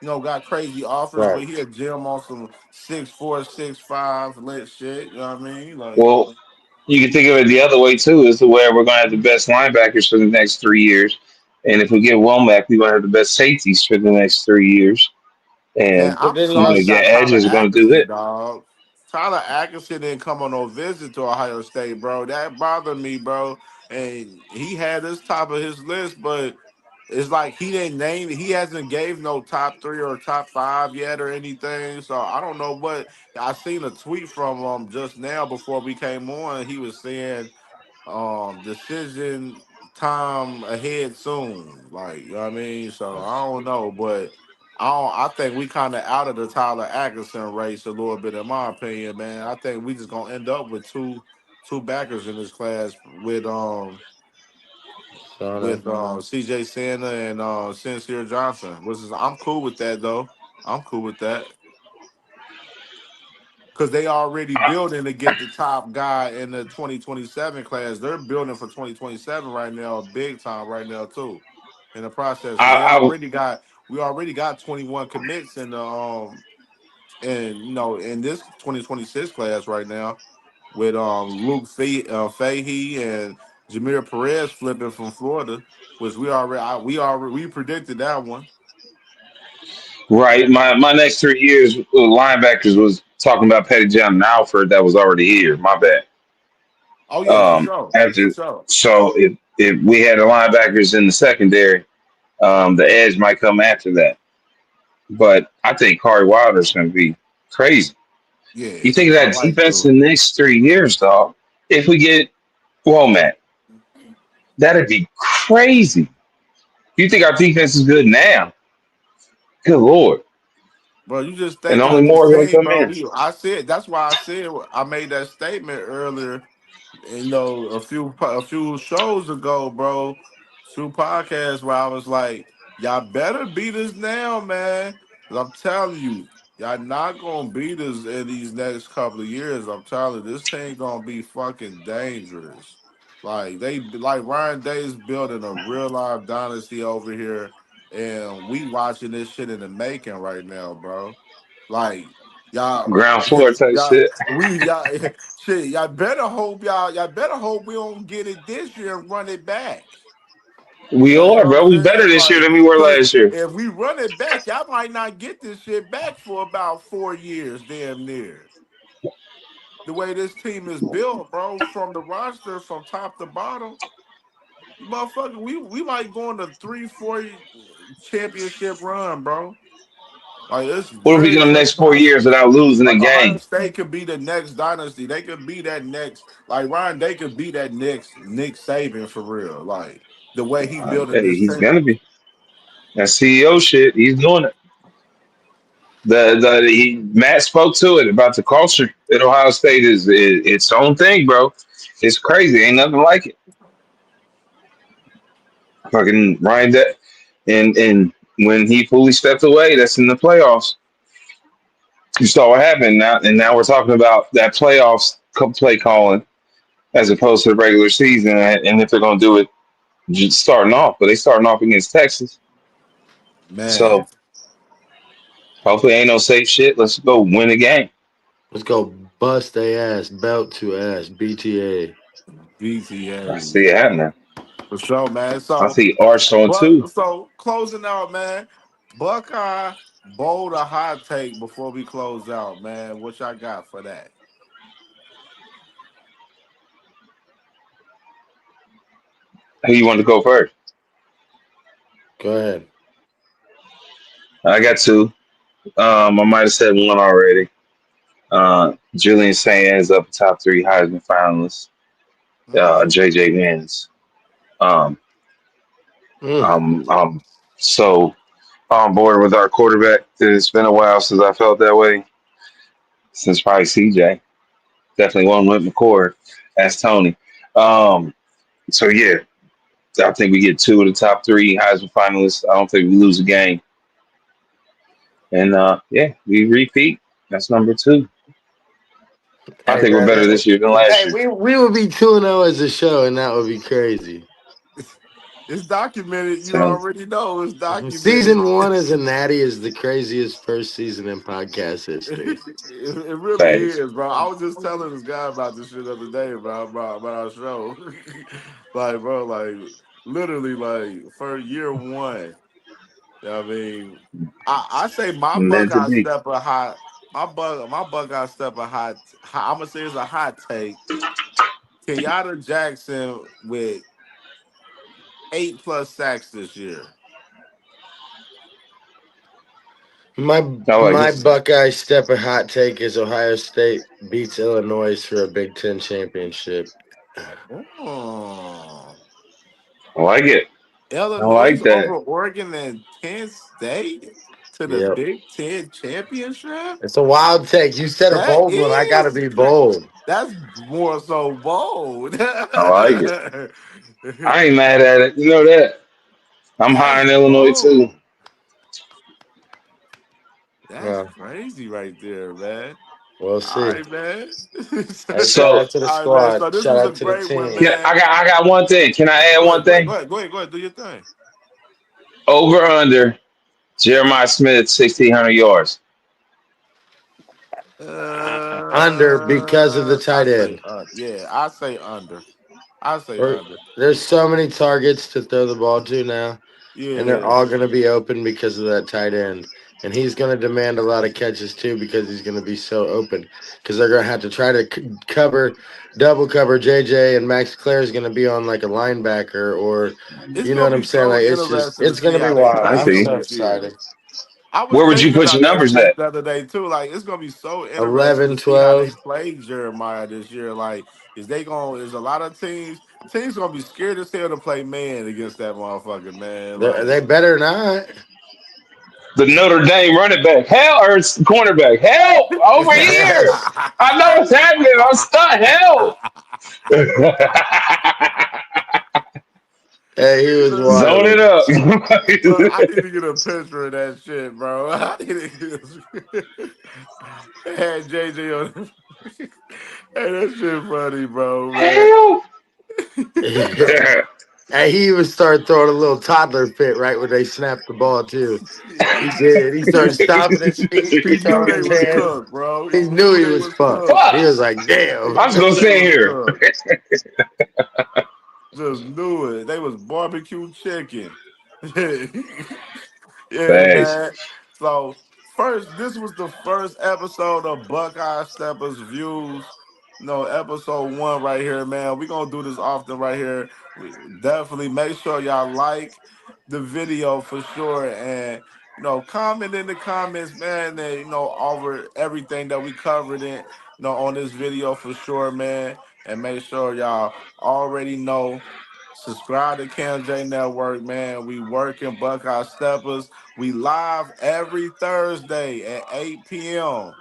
got crazy offers, Right. but he a gym on some 6'4", 6'5" lit shit. You know what I mean? Like, Well, you can think of it the other way too, is the way we're going to have the best linebackers for the next 3 years, and if we get Womack, we're going to have the best safeties for the next 3 years, man, and But I'm didn't you sorry, your got Tyler edges are going to do Atkinson, it. dog. Tyler Atkinson didn't come on no visit to Ohio State, bro. That bothered me, bro. And he had this top of his list, but it's like he didn't name. He hasn't gave no top 3 or top 5 yet or anything. So I don't know what. I seen a tweet from him just now before we came on. He was saying decision time ahead soon. Like, you know what I mean? So I don't know, but I think we kind of out of the Tyler Atkinson race a little bit, in my opinion, man. I think we just gonna end up with two backers in this class Sana? with CJ Sanders and Sincere Johnson. I'm cool with that though. I'm cool with that. Because they already building to get the top guy in the 2027 class. They're building for 2027 right now, big time right now too, in the process. Because I we already got 21 commits in the in this 2026 class right now with Luke Fahey and Jameer Perez flipping from Florida, which we predicted that one. right. My next 3 years with linebackers was talking about Petty John and Alford that was already here. My bad. Oh yeah, for sure, for After sure. so if we had the linebackers in the secondary, the edge might come after that. But I think Corey Wilder's going to be crazy. You Yeah, think of I that like defense dude. in the next 3 years, dog? If we get Womack, that'd be crazy. You think our defense is good now? Good lord! Bro, you just And thinking only of the more are going to team, come bro. in. I said that's why I said I made that statement earlier. A few shows ago, bro, few podcasts where I was like, y'all better beat us now, man. 'Cause I'm telling you, y'all not gonna beat us in these next couple of years. I'm telling you, this team gonna be fucking dangerous. Like Ryan Day's building a real life dynasty over here, and we watching this shit in the making right now, bro. Like y'all, Ground floor type y'all, shit. y'all, shit. Y'all better hope we don't get it this year and run it back. We Cause you are, know what bro. I'm We better saying? this year Like, than we were cause last year. if we run it back, y'all might not get this shit back for about 4 years, damn near. The way this team is built, bro, from the roster from top to bottom, you motherfucker, we might go on a 3-4 championship run, bro. Like it's What if we very, go the very next 4 years possible. without losing a Like Ohio game? State could be the next dynasty. They could be that next. Like Ryan, they could be that next Nick Saban for real. Like the way he building Hey, this he's team. gonna be. That CEO shit. He's doing it. Matt spoke to it about the culture at Ohio State is its own thing, bro. It's crazy. Ain't nothing like it. Fucking Ryan and when he fully stepped away, that's in the playoffs. You saw what happened now, and now we're talking about that playoffs play calling as opposed to the regular season, and if they're going to do it just starting off, but they starting off against Texas, Man, so hopefully ain't no safe shit. Let's go win a game. Let's go bust they ass, belt to ass, BTA. I BTA see it happening. for sure, man. I So, see Arch on two. closing out, man. Buckeye bold a hot take before we close out, man. What y'all got for that? Who you want to go first? Go ahead. I got two. I might have said one already. Julian Sands up top three Heisman finalists. JJ wins. Um, Mm. I'm so on board with our quarterback. It's been a while since I felt that way. Since probably CJ. Definitely one with McCord. That's Tony. Um, so yeah, I think we get two of the top three Heisman finalists. I don't think we lose a game. And yeah, we repeat. That's number two. I Hey think we're man, better this year than last hey, year. we would be 2-0 as a show, and that would be crazy. It's documented. You So already know it's documented. Season one as a natty is the craziest first season in podcast history. It really thanks. is, bro. I was just telling this guy about this shit the other day, bro, about our show. Like, bro, like literally, like for year one. I mean, I say my Meant to Buckeye be. step a hot. My Buckeye step a hot. I'm gonna say it's a hot take. Kenyatta Jackson with 8+ sacks this year. My I like my it. Buckeye stepper hot take is Ohio State beats Illinois for a Big Ten championship. Oh. I like it. I Illinois like over that. Oregon and Penn State to the Yep. Big Ten championship. It's a wild take. You said a That bold one. I gotta is be bold. that's more so bold. I like it. I ain't mad at it. You know that. I'm high That's in Illinois too. bold. That's Well, crazy right there, man. we'll All see. right, man. Hey, shout So out to the All right, man. So squad. this Shout was a out to the great one, team. man. I got one thing. Can I add Go one ahead, go ahead, thing? go ahead, go ahead, go ahead. Do your thing. Over under Jeremiah Smith 1,600 yards. Under because of the I tight say, end. yeah, I say under. I say We're, under. there's so many targets to throw the ball to now, and they're Yeah. all going to be open because of that tight end. And he's going to demand a lot of catches too because he's going to be so open. Because they're going to have to try to cover, double cover JJ, and Max Clare is going to be on like a linebacker, or It's you know gonna what be I'm saying? so Like interesting to it's going see to be how they wild. I play I'm see. him so this year. excited. I was Where would you thinking put your about that numbers shit at? the other day too. Like it's gonna be so interesting to 11, see how they 12. play Jeremiah this year. Like, is a lot of teams gonna be scared as hell to play man against that motherfucker, man. They Like better not. The Notre Dame running back. Hell, or it's cornerback. Help! Over here! I know what's happening. I'm stuck. Help! Hey, he was Zone it wild. up. Look, I need to get a picture of that shit, bro. I need to get had JJ on. Hey, that shit funny, bro, man. Help! And he even started throwing a little toddler fit right when they snapped the ball too. He did. He started stomping his feet, He knew throwing they his was hands. cooked, bro. He He knew knew he they was was fucked. cooked. He Fuck! was like, He "Damn." I'm just gonna knew they stay was here. cooked. Just knew it. They was barbecue chicken. Yeah, Thanks. man. So first, this was the first episode of Buckeye Steppers Views. No, episode one right here, man. We gonna do this often right here. We definitely make sure y'all like the video for sure, and comment in the comments, man. And over everything that we covered in, on this video for sure, man. And make sure y'all already know. Subscribe to CamJ Network, man. We working Buckeye Steppers. We live every Thursday at 8 p.m.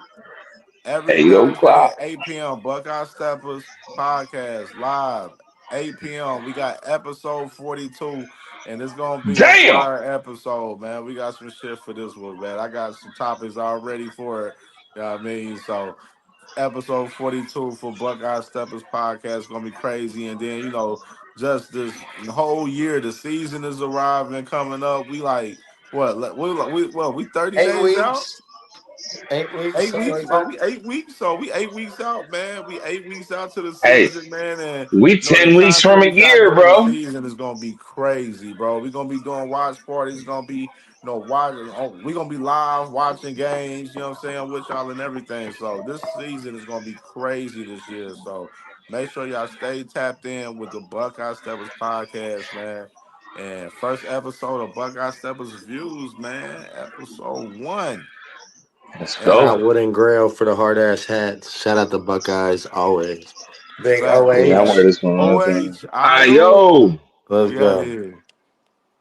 Every 8 o'clock. Thursday at 8 p.m. Buckeye Steppers podcast live 8 p.m. We got episode 42, and it's gonna be a Damn! fire episode, man. We got some shit for this one, man. I got some topics already for it. know what I mean? So episode 42 for Buckeye Steppas podcast gonna be crazy. And then, just this whole year, the season is arriving, coming up. We like what? We 30 8 days out? weeks. 8 weeks, 8 weeks? something like Oh, that. we 8 weeks. So we 8 weeks out, man. We 8 weeks out to the Hey, season, man. And we the 10 weeks content from a we got year, during the bro. season is gonna be crazy, bro. We're gonna be doing watch parties. It's gonna be, we're gonna be live watching games, you know what I'm saying, with y'all and everything. So this season is gonna be crazy this year. So make sure y'all stay tapped in with the Buckeye Steppers podcast, man. And first episode of Buckeye Steppers Views, man. Episode 1. Let's Shout go. out And Wood and Grail for the hard ass hats. Shout out the Buckeyes always. Big facts. Yeah, I wear OH. this one all the time. OH, out of Ah, the loop. yo. Let's Yeah, go. yeah.